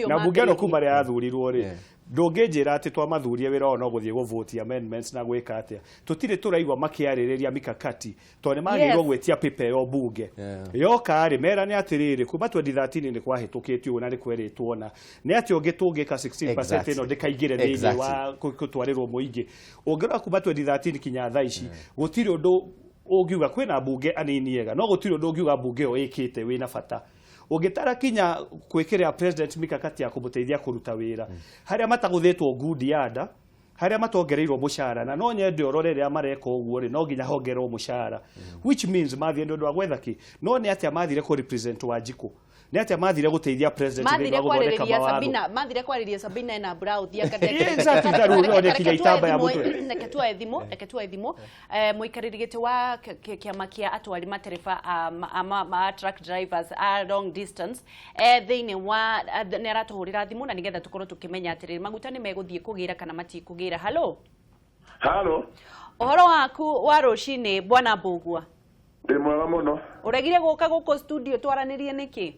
na bunge no kuma ria yathurirwo ri ndungĩnjĩra atĩ twamathurie wĩra o no gũthiĩ gũvote amendments na gwĩka atĩa tũtirĩ tũraigua makĩarĩrĩria mikakati tondũ nĩ magĩrĩirwo gwĩtia paper yo bunge yoka rĩ mera nĩ atĩrĩrĩ kuma 2013 nĩ kwahĩtũkĩtio na nĩ kwerĩtwo na nĩ atĩ ũngĩtũngĩka 16% ĩno ndĩkaingĩre thĩinĩ wa gũtwarĩrwo mũingĩ ũngĩrora kuma 2013 kinya thaa ici gũtirĩ ũndũ ũngiuga kwĩna bunge anini ega no gũtirĩ ũndũ ũngiuga bunge ĩyo ĩkĩte wĩna bata ũngĩtara kinya kwĩkĩrĩra president mikakati ya kũmũteithia kũruta wĩra harĩa matagũthĩtwo ngundi yanda harĩa matongereirwo mũcara na no nyende ũrore rĩrĩa mareka ũguo rĩ no nginya hongerwo mũcara which means mathiĩ nĩ ũndũ wa gwetha kĩ no nĩ atĩa mathire kũ represent Wanjikũ nĩ atĩa mathire gũteithia president nĩ wa gũthondeka mawatho mathire kwarĩria Sabina na Brown neketua thimo mũikarĩri gĩtĩ wa kĩama kĩa atwari matereba ma truck drivers a long distance thĩinĩ wa nĩ aratũhũrĩra thimũ na nĩgetha tũkorwo tũkĩmenya atĩrĩrĩ maguta nĩ megũthiĩ kũgĩra kana matikũgĩra halo ũhoro waku wa rũcinĩ bwana Mbũgua ndĩ mwega mũno ũregire gũka gũkũ studio twaranĩrie nĩkĩ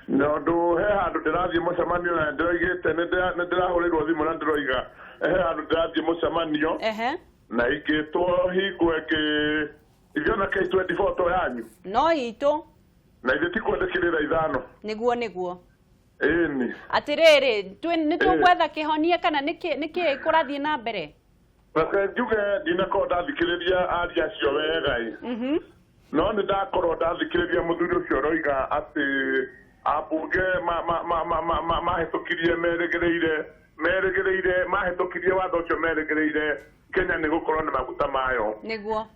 no ndũ he handũ ndĩrathiĩ mũcemanio na ndĩroigĩte nĩ ndĩrahũrĩrwo thimũ na ndĩroiga he handũ ndĩrathiĩ mũcemanio na ingĩtwo hingwo ithiona K24 to yanyu no itũ na ithe ti kwendekĩrĩra ithano nĩguo ĩni atĩrĩrĩ nĩ tũgwetha kĩhonia kana nĩkĩ kũrathiĩ na mbere njuge ndinakorwo ndathikĩrĩria aria acio wega no nĩ ndakorwo ndathikĩrĩria mũthuri ũcio roiga atĩ ambunge mahĩtũkirie merĩgĩrĩire mahĩtũkirie watho ũcio merĩgĩrĩire Kenya nĩ gũkorwo na maguta mayo nĩguo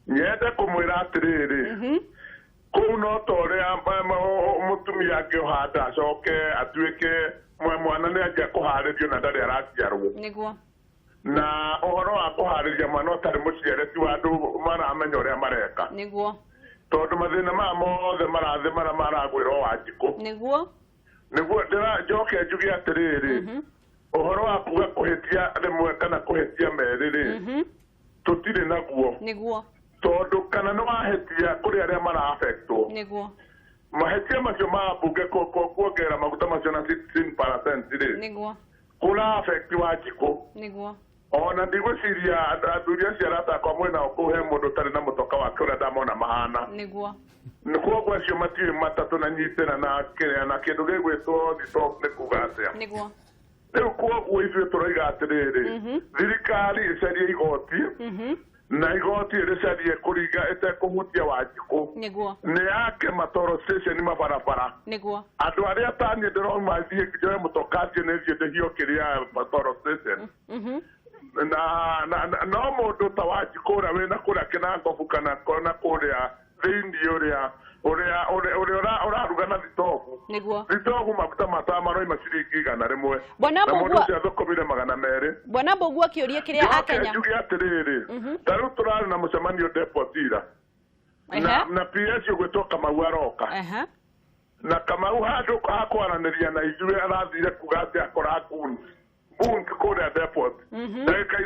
nyende kũmwĩra atĩrĩrĩ kũu no ta ũrĩa mũtumia angĩoha nda acoke atuĩke mwana nĩ anjia kũharĩrio na ndarĩ araciarwo nĩguo na ũhoro wa kũharĩria mwana ũtarĩ mũciare ti wa andũ maramenya ũrĩa mareka nĩguo tondũ mathĩna maya mothe marathiĩ marĩa maragwĩra Wanjikũ nĩguo njoke njuge atĩrĩrĩ ũhoro wa kuga kũhĩtia rĩmwe kana kũhĩtia merĩ tũtirĩ naguo nĩguo tondũ kana nĩ wahĩtia kũrĩ arĩa mara-affectwo nĩguo mahĩtia macio ma mbunge kuongerera maguta macio na 16% rĩ nĩguo kũra-affect Wanjikũ nĩguo ona ndigwĩciria athuri acio aratakwa mwena ũkũhe mũndũ ũtarĩ na mũtoka wake ũrĩa ndamona mahana nĩguo koguo acio matirĩ matatũ na nyitĩra na kĩndũ gĩgwĩtwo thitoo nĩ kuga atĩa nĩguo rĩu koguo ithuĩ tũroiga atĩrĩrĩ thirikari ĩcarie igoti na igoti rĩcarie kũringa ĩtekũhutia Wanjikũ nĩ yake matoro station mabarabara nĩguo andũ arĩa taniĩ ndĩroma thiĩ njoe mũtokacio nĩ thiĩ ndĩhio kĩrĩa matoro station na no mũndũ ta Wanjikũ ũrĩa wĩna kũrĩa Kĩnangobu kana kũrĩa thĩinĩ ũrĩa ũraruga na thitobu maguta maroima ciringi 100 na mũndũ ũcio athũkũmire 200 bwana Mbũgua kĩũria kĩrĩa akenya njuge atĩrĩrĩ tarĩu tũrarĩ na mũcemanio depot ira na PS ũgwĩtwo Kamau aroka na Kamau handũ hakwaranĩria na ithuĩ arathire kuga atĩ akora bunge kũrĩa depot ndagĩka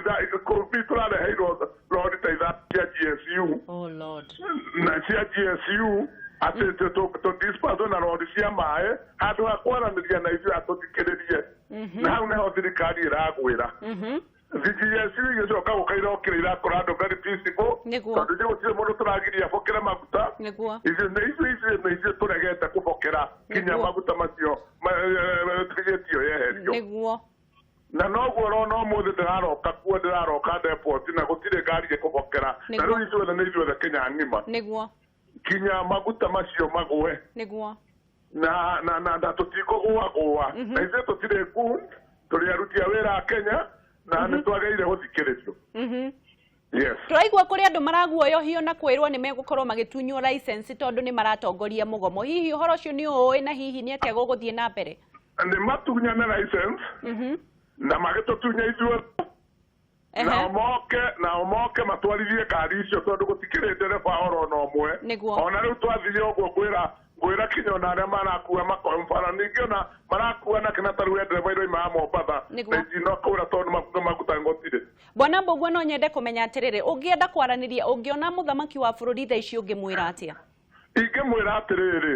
tũrareheirwo rodi ta ithatũ cia GSU na cia GSU atĩ tũdispaso na rodi cia maĩ handũ ha kwaranĩria na ithuĩ atũthikĩrĩrie na hau nĩho thirikari ĩragwĩra GSU igĩcoka gũkaira okĩra irakora andũ very peaceful tondũ ithuĩ gũtirĩ mũndũ tũragiria abokere maguta ithuĩ tũregete kũbokera kinya maguta macio tigĩtio yeherio na noguo ũrona ũmũthĩ ndĩraroka kuo ndĩraroka depot na gũtirĩ ngari ĩkũbokera na rĩu ithuothe nĩ ithuothe Kenya ng'ima kinya maguta macio magũe na tũtikũgũagũa na ithuĩ tũtirĩ kun tũrĩ aruti a wĩra a Kenya na nĩ twagĩrĩire gũthikĩrĩrio tũraigua kũrĩ andũ maraguoyohio na kwĩrwo nĩ megũkorwo magĩtunywo license tondũ nĩ maratongoria mũgomo hihi ũhoro ũcio nĩ ũĩ na hihi nĩ atĩa gũgũthiĩ na mbere nĩ matunyane license na magĩtũtunya ithuothe na omoke matwarithie ngari icio tondu gutikire ndereba oro no mwe ona riu twathire uguo gwira kinyo na aria marakua makomfara ningi ona marakua na kana taru ndereba iro ima Mombasa no kura tondu maguta ngotire. Bwana Mbugua, no nyende kumenya atiriri, ungienda kwaraniria ungiona muthamaki wa bururi tha ici ungimwira atia? Ingimwira atiriri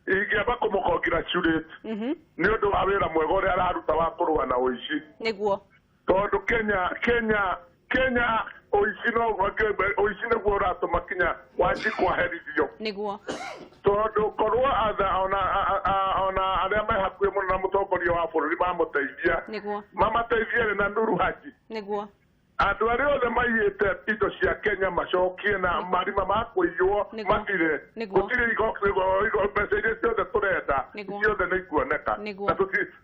ingiamba kumukongratulate ni undu wa wira mwega uria araruta wa kurua na uici niguo tondu Kenya uici niguo uratuma kinya Wanjiku aherithio niguo tondu korwo ona aria me hakuhi muno na mutongoria wa bururi mamuteithia mamateithie na Nuru Haji niguo andu aria othe maiyite indo cia Kenya macokie na marima ma kuiywo mathire gutire mbeca iria ciothe turenda ciothe nĩ ikuoneka na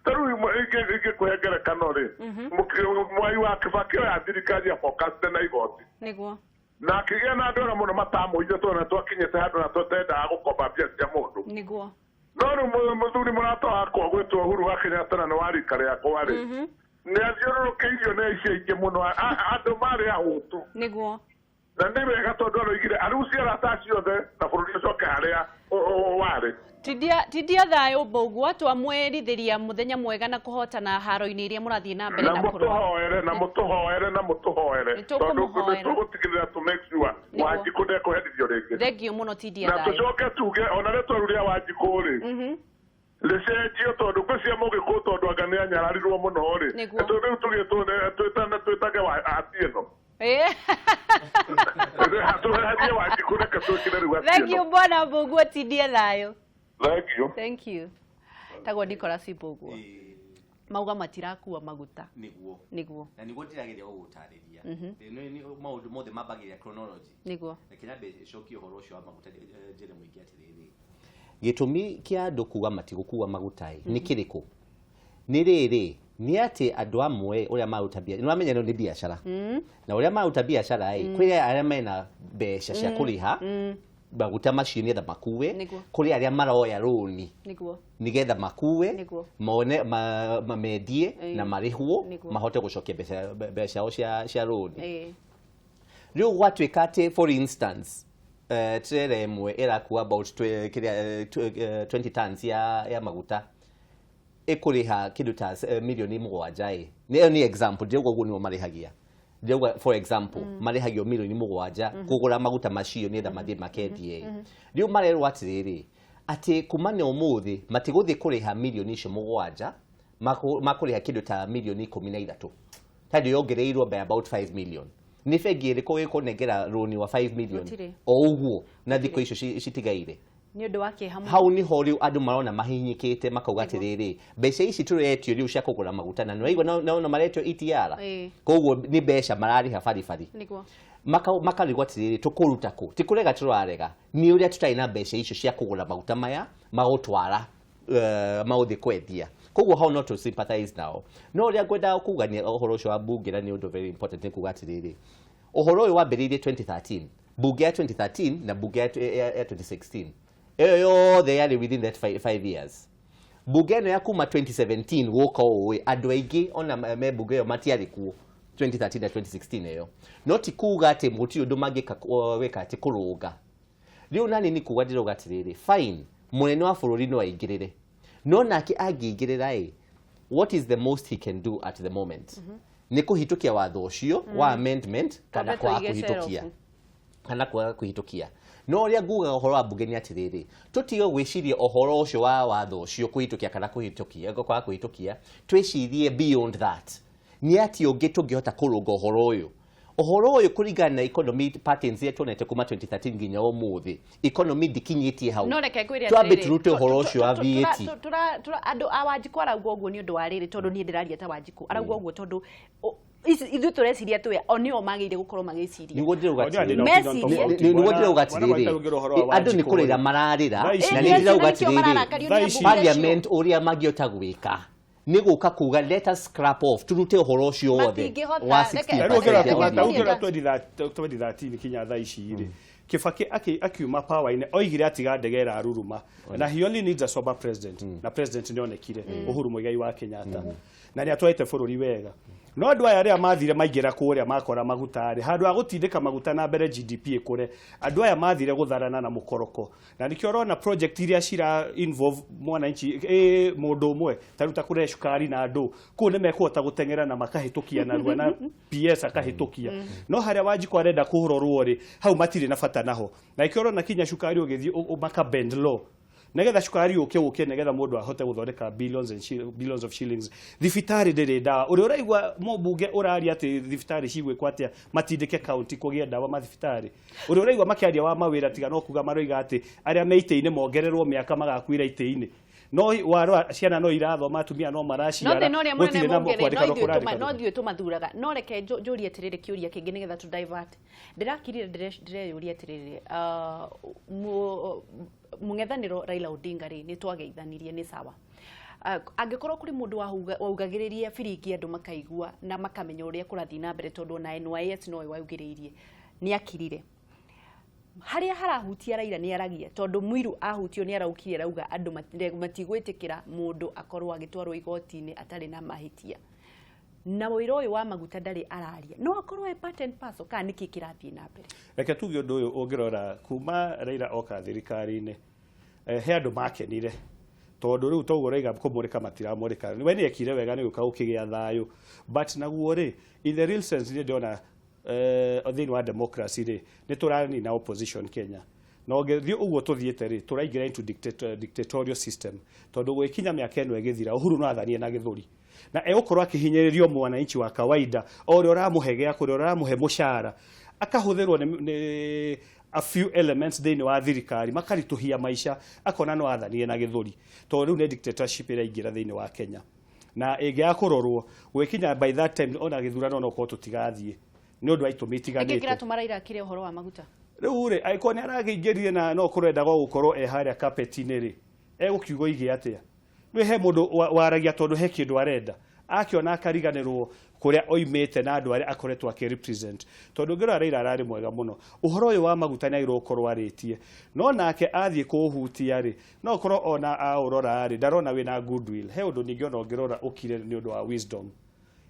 tarĩu ingĩkũhengerekano rĩ mwai wa Kibaki ya thirikari ya focused na igoti na akĩgĩa na andũ arĩa mũno matamũithio tondũ nĩ twakinyĩte handũ na tũtendaga gũkomba mbia cia mũndũ no rĩu mũthuri mũrata wakwa gwĩtwo Uhuru wa Kenyatta na nĩ wa rika rĩakwa rĩ nĩ athiũrũrũkĩirio nĩ icio ingĩ mũno andũ marĩ ahũtu niguo na nĩ wega tondũ araugire arucia arata ciothe na bũrũri ũcoke harĩa warĩ tidia thayũ Mbugua twamwĩrithiria mũthenya mwega na kũhotana haro-inĩ iria mũrathiĩ na mbere na kũrũa na mũtũhoere tondũ tũgũtigĩrĩra to make sure Wanjiku ndekũherithio rĩngĩ thengio mũno tidia thayũ na tũcoke tuge ona rĩtwa rĩu Wanjiku rĩ lesenjio tondu kucia mugikuo tondu anga ni anyararirwo muno ri to riu tugitwo twitage wa atieno thank you Bwana Mbugua tidie thayo thank you tagwo Nicholas Mbugua mauga matirakua maguta niguo na niguo ndirageria gugutariria ni maundu mothe mabagiria chronology niguo na kinyambe coki uhoro ucio wa maguta njere muingi atiriri gitumi kia andu kuga matigukua magutai ni kiriku ni riri ni ati andu amwe uria maruta bia ni wamenya ni biashara na uria maruta biashara kwi aria mena mbeca cia kuriha maguta macio ni etha makue kuri aria maroya roni nigetha makue mone mamendie na marihwo mahote gucokia mbeca ciao cia roni riu gwatuika ati for instance trailer imwe irakuwa about 20 tons ya maguta ikuriha kindu ta milioni 7 ni example ndio guo ni marihagia ndio for example marihagio milioni 7 kugura maguta macio ni tha mathie makendie riu marerwo atiriri ati kumane umuthi matiguthi kuriha milioni icio 7 makuriha kindu ta milioni 13 tadi yongereirwo by about 5 million ni fegi iriko ikunengera roni wa 5 million o uguo na thiko icio citigaire ni undu wake hamwe hau ni ho riu andu marona mahinyikite makauga atiriri mbeca ici turetio riu cia kugura maguta na nĩwaigua na maretio ETR koguo ni mbeca marariha baribari niguo makarigwo atiriri tukuruta ku tikurega turarega ni uria tutai na mbeca icio cia kugura maguta maya magutwara mauthi kwendia koguo how not to sympathize now no ria ngwenda kuga ni uhoro ucio wa bunge na ni undu very important ni kuga atiriri uhoro uyu wambiririe 2013 bunge ya 2013 na bunge ya 2016 yothe yari within that 5 years bunge no ya kuma 2017 woka owe andu aigi ona me bunge yo matiari kuo 2013 na 2016 eyo no ti kuga ati muti undu magika weka ati kurunga riu nani ni kuga ndiroga atiriri fine munene wa bururi no aingirire no nake angingirira what is the most he can do at the moment ni kuhitukia watho ucio wa amendment kana kwa kuhitukia no ria nguga uhoro wa bunge ni atiriri tutiyo gwiciria uhoro ucio wa watho ucio kuhitukia kana kuhitukia twicirie beyond that ni ati ungi tungihota kurunga uhoro uyu kuringana na economy patterns yetu tuonete kuma 2013 nginya umuthi economy dikinyitie hau no reke kwiri atiriri twambite uhoro ucio wa VAT andu a Wanjiku arauga uguo ni undu wa riri tondu ni ndiraria ta Wanjiku arauga uguo tondu ithu tureciria twe onio magire gukorwo magiciria niguo ndiraugatiriri andu ni kurira mararira na ni ndiraugatiriri parliament uria magiota gwika ni guka kuga let us scrap off turute uhoro ucio wothe wa 2013 kinya thaa ici ri Kibaki akiuma power-ine oigire atiga ndegera aruruma na he only needs a sober president na president ni onekire Uhuru Muigai wa Kenyatta na ni atwaite bururi wega no andå aya arä a mathire maingä kå rä a makora magutarä handå ha gå tindä maguta na mbere GDP ä kå re andå aya mathire gå tharana na må koroko na nä kä orona project iria cira involve mwananchi må ndå å mwe tarä ta kå rehe cukari na andå kå nä mekåhota gå teng'era na makahä tå kia narua na PS akahä tå kia no harä a Wanjikå arenda kå rorwo rä hau matirä na bata naho na kä orona kinya cukari å gä thiä maka bend law negetha cukari uke negetha mundu ahote guthondeka billions of shillings thibitari ndiri dawa uri uraigwa mobunge urari ati thibitari cigwikwa atia matindike county kugia dawa mathibitari uri uraigwa makiaria wa mawira tiga no kuga maroiga ati aria meite-ini mongererwo miaka magakwira ite-ini no waro ciana no irathoma atumia no maraciara gutire na kwandika kurandika no thiu tumathuraga no reke njurie atiriri kiuria kingi nigetha tu divert ndirakirire ndire atiriri mungethaniro Raila Odinga ri ni twageithanirie ni sawa angikorwo kuri mundu waugagiririe biringi andu makaigua na makamenya uria kurathi na mbere tondu na NYS no waugiririe ni akirire haria harahutia Raila ni aragia tondu Muiru ahutio ni araukire rauga andu matigwitikira mundu akorwo agitwarwo igoti-ini atari na mahitia na wiro uyu wa maguta ndari araria no akorwo e patent pass ka niki kirathie na mbere reke tuge undu uyu ungirora kuma Raila oka thirikari-ini he andu makenire tondu riu toguo raiga kumurika matiramurika we ni ekire wega ni guka ukigia thayu but naguo ri in the real sense ni ndona thini wa democracy ri ni turani na opposition Kenya no ngethio uguo tuthiete ri turaingira into dictatorial system tondu gwikinya miaka eno egithira Uhuru no athanie na githuri na egukorwo akihinyiririo mwananchi wa kawaida ori oramuhegea kuri oramuhe mushara akahuthirwo ni a few elements thini wa thirikari makarituhia maisha akona no athanie na githuri to riu ni dictatorship iraingira thini wa Kenya na ingia kurorwo gwikinya by that time ona githurano no ko tutigathie ni undu aitumi tiganite ikira tumaraira kire uhoro wa maguta riu ri aikoni arageingiririe na no kurenda gukorwo haria carpet-ini ri egukiugo ige atia ni he mundu waragia tondu he kindu arenda akiona akariganirwo kuria oimete na andu aria akoretwo akirepresent tondu ngira Raila arari mwega muno uhoro uyu wa maguta ni irokorwo aritie no nake athie kuhutia ri no korwo ona aurora ri ndarona wina goodwill he undu ningiona ongirora ukire ni undu wa wisdom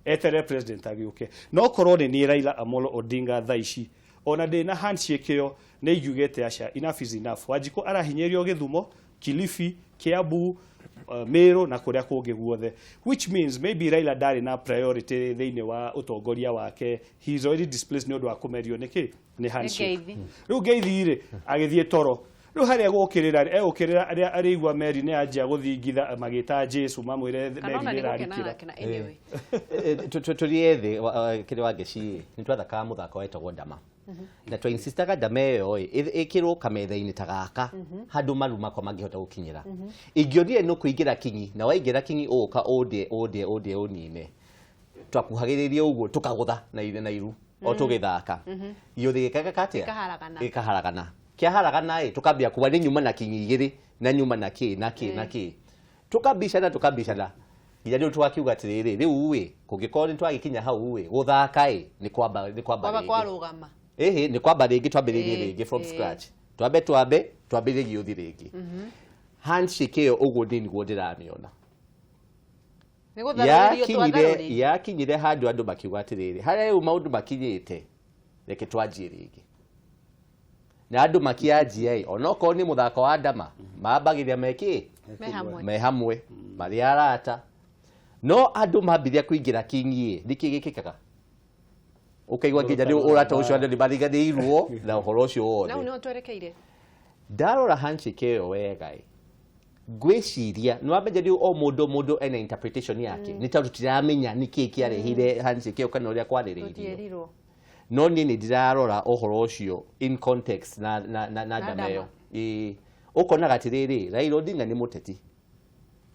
etere president agiuke no korwo ni Raila Amolo Odinga thaici ona ndina handshake yo ni igugete aca enough is enough Wanjikũ arahinyerio Githumo Kilifi Kiambu Meru na kuria kungi guothe which means maybe Raila ndari na priority thini wa utongoria wake he is already displaced ni undu wa kumerio ni handshake riu ngeithi ri agithie toro riu haria gukirira aria arigwa meri ni anjia guthingitha magita Jesu mamwire meri ni rarikira turie kiri wangeci ni twathaka muthako wetagwo ndama na twa insistaga ndama iyo ikirwo kametha-ini ta gaka handu maru makwa mangihota gukinyira ingionire no kuingira kinyi na waingira kinyi uka ode unine twakuhagiririe uguo tukagutha na iru o tugithaka iothe gikaga katia ikaharagana kiaharagana tukambia kuwa ni nyuma na kinyi igiri na nyuma na ki tukambishana ija ndio twakiuga atiriri riu kungikorwo ni twagikinya hau guthaka ni kwamba kwarugama ni kwamba ringi twambiririe ringi from scratch twambiririe uthi ringi handshake iyo uguo niguo ndiramiona yakinyire handu andu makiuga atiriri haria riu maundu makinyite reke twanjie ringi na andu makianjia onokorwo ni muthako wa ndama mambagiria me hamwe mari arata no andu mambiria kuingira kingi niki gikikaga ukaigwa nginya ni urata ucio andu ni mariganirwo na uhoro ucio wothe na no twerekeire ndarora handshake iyo wega gwiciria no amenya ni o mundu ena interpretation yake ni tondu tiramenya niki kiarehire handshake iyo kana uria kwaririirio no ni ndirarora uhoro ucio in context na ndameyo ukonaga atiriri Raila Odinga ni muteti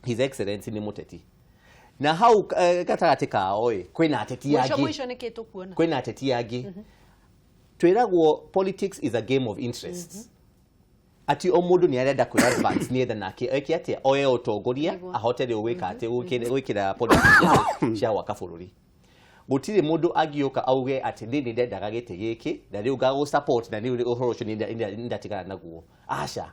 his excellency ni muteti na hau gatagati kao kwina ateti yagi mwisho niki tukuona kwina ateti yagi twiragwo politics is a game of interests ati o mundu ni arenda ku advance ni etha nake ati oye utongoria ahote ri gwika ati gwikira politics cia waka bururi gutire mundu agioka auge ati ndini ndendaga gite giki na riu gagu support na ni uhoro ucio ni ndatigana naguo aca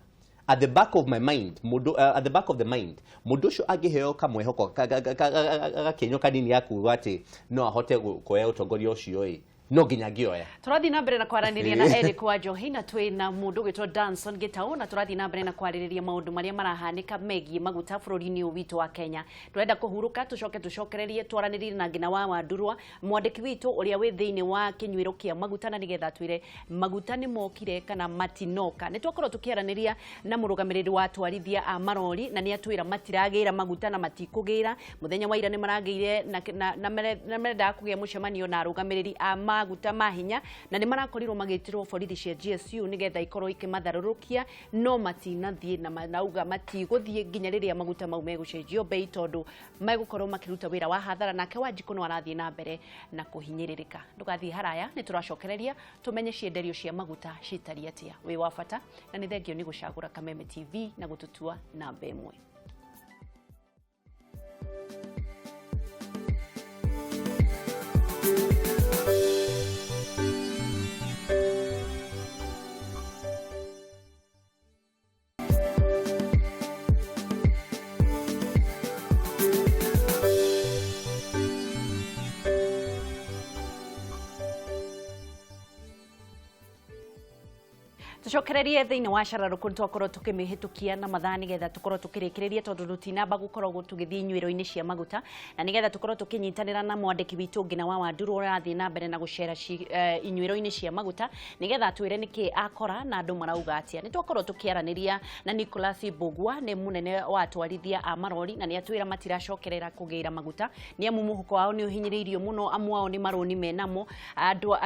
at the back of my mind at the back of the mind mundu ucio angiheo kamwehoko gakenyo kanini yaku ati no ahote kuoya utongoria ucio no nginya ngioya. Turathi na mbere na kwaraniria na Eric Wanjohi na twina mundu gitwo Danson Gitau na turathi na mbere na kwaririria maundu maria marahanika megie maguta bururi-ini witu wa Kenya. Turenda kuhuruka tucokererie twaranirie na ngina wa Wandurwa mwandiki witu uria wi thiini wa kinyuiro kia maguta na nigetha twire maguta ni mokire kana matinoka. Ni twakorwo tukiaraniria na murugamiriri wa twarithia a marori na ni atwira matiragira maguta na matikugira muthenya wa ira ni marageire na merenda kugia mucemanio na arugamiriri a maguta mahinya na ni marakorirwo magitirwo borithi cia GSU nigetha ikorwo ikimatharurukia no matinathie na manauga matiguthie nginya riria maguta mau megucenjio bei tondu megukorwo makiruta wira wa hathara nake Wanjiku no arathie na mbere na kuhinyiririka. Ndugathie haraya ni turacokereria tumenye cienderio cia maguta citari atia wi wa bata na ni thengio ni gucagura Kameme TV na gututua namba 1. Tucokererie thiini wa Shararuku twakorwo tukimihitukia na mathani getha tukorwo tukirikireria tondu rutinamba gukorwo tugithii nyuiro-ini cia maguta na nigetha tukorwo tukinyitanira na mwandiki witu ngina wa Wandurwa urathii na mbere na gucera inyuiro-ini cia maguta nigetha twire niki akora na andu marauga atia. Ni twakorwo tukiaraniria na Nicholas Bogwa ni munene wa twarithia a marori na ni atwira matiracokerera kugira maguta ni amu muhuko wao ni uhinyiriirio muno amwao ni maroni menamo andu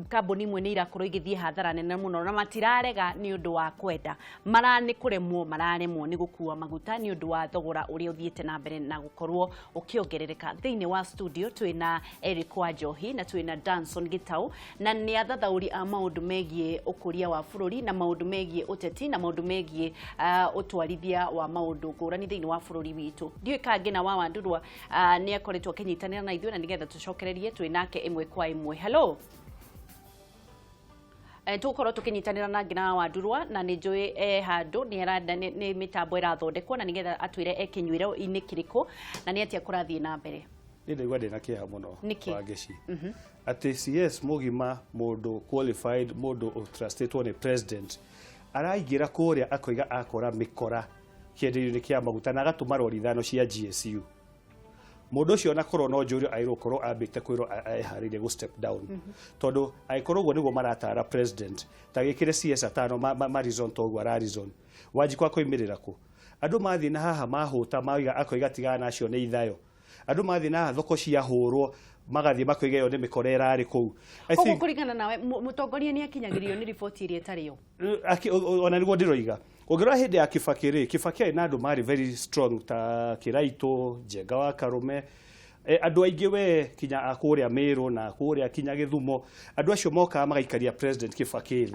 kambuni imwe ni irakorwo igithii hathara nene muno na matirare ni undu wa kwenda marani kuremwo mararemwo ni gukua maguta ni undu wa thogora uria uthiete na mbere na gukorwo ukiongerereka. Thiini wa studio twina Eric Wanjohi na twina Danson Gitau na ni athathauri a maundu megie ukuria wa bururi na maundu megie uteti na maundu megie utwarithia wa maundu ngurani thiini wa bururi witu. Ndiwe kangina wa Wandurwa ni akoretwo kinyitanira na ithuĩ na nigetha tucokererie twinake imwe kwa imwe. Hello. Tukorwo tukinyitanira na ngina wa Wandurwa na ni njui handu ni aranda ni mitambo irathondekwo na nigetha atwire ekinyuiro ini kiriko na ni atia kurathie na mbere. Ni ndaigua ndina kiha muno wa geci ati CS mugima mundu qualified mundu trusted ni president araigira kuria akoiga akora mikora kienderio-ini kia maguta na agatuma rori thano cia GSU. Mundu ucio na korwo no njurio airokorwo ambite kwiro eharirie go step down tondu aikorwo guo niguo maratara president ta gikire CS atano marizon togu ararizon Wanjiku akoimirira ku andu mathi na haha mahuta maiga akoiga tigana nacio ni ithayo andu mathi na thoko cia hurwo magathi makoiga yo ni mikorera ari ku Koguo kuringana nawe mutongoria ni akinyagirio ni ripoti iria tariyo ona niguo ndiroiga Ogera hede ya Kibaki na andu mari very strong ta Kiraito Njenga wa Karume andu aingi we kinya akuria Meru na akuria kinya Githumo andu acio moka magaikaria president Kibaki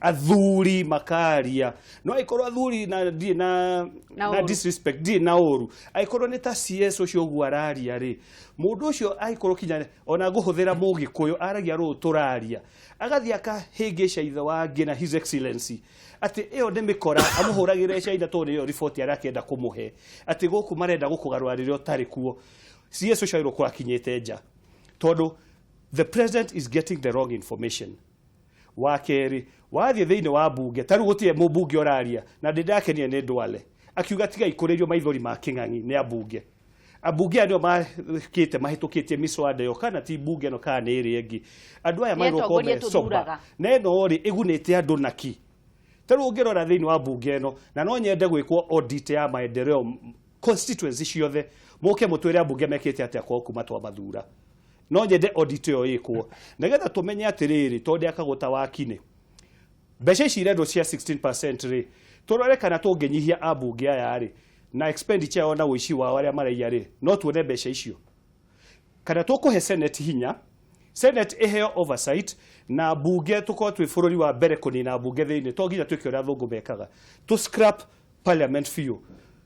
athuri makaria no aikorwo athuri na disrespect na oru aikorwo ni ta CS ucio guararia ri mundu ucio aikorwo kinya ona guhuthira Mugikuyu aragia ru turaria agathia akahingisha ithe wa ngina his excellency ati eo ni mikora amuhuragire shaida to ni report yarakenda kumuhe ati guku marenda gukugarura ririo tari kuo CS ucio iroko akinyete nja tondu the president is getting the wrong information. Wakeri wathie thiini wa bunge taru gutie mubunge oraria na ndindakenia ni ndwale akiuga tiga ikuririo maithori ma king'ang'i ni abunge andio makite mahitukitie miswada yo kana ti bunge no kana iri engi andu aya mairoko me soba neno ori igunite andu naki taru ngirora thiini wa bunge no na no nyende gwikwo audit ya maendeleo constituency ciothe moke mutwire abunge mekite atia kwa kuma twa mathura no nyende audit yo ikwo nigetha tumenye atiriri tonde akaguta wakine mbeca ici irendo cia 16% ri turore kana tungenyihia abunge aya ri na expenditure ona wici wa aria maraiya ri no tuone mbeca icio kana tukuhe senate hinya senate eheo oversight na bunge tuko twi bururi wa mbere kunina bunge thiini to nginya twike uria thungu mekaga to scrap parliament few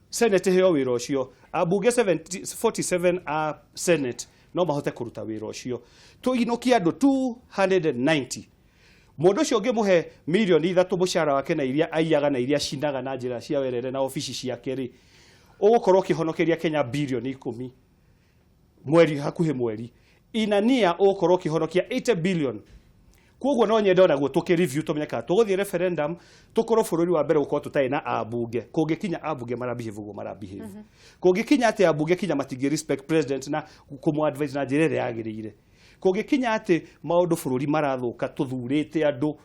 senate eheo wira ucio abunge 47 a senate no mahote kuruta wira ucio tuinukia andu 290 Mundu ucio ngimuhe milioni 3 mushara wake na iria aiyaga na iria cindaga na njira cia werere na ofici ciake ri ugukorwo kihonokeria Kenya bilioni 10 mweri hakuhe mweri inania ugukorwo kihonokia 80 billion. Koguo no nyenda onaguo tukireview tumenyeka tuguthie referendum tukorwo bururi wa mbere gukorwo tutai na abunge kungikinya abunge marabehave guo marabehave kungikinya ati abunge kinya matingi respect president na kumu advise na njira ĩrĩa yagĩrĩire kungikinya ati maundu bururi marathuka tuthurite andu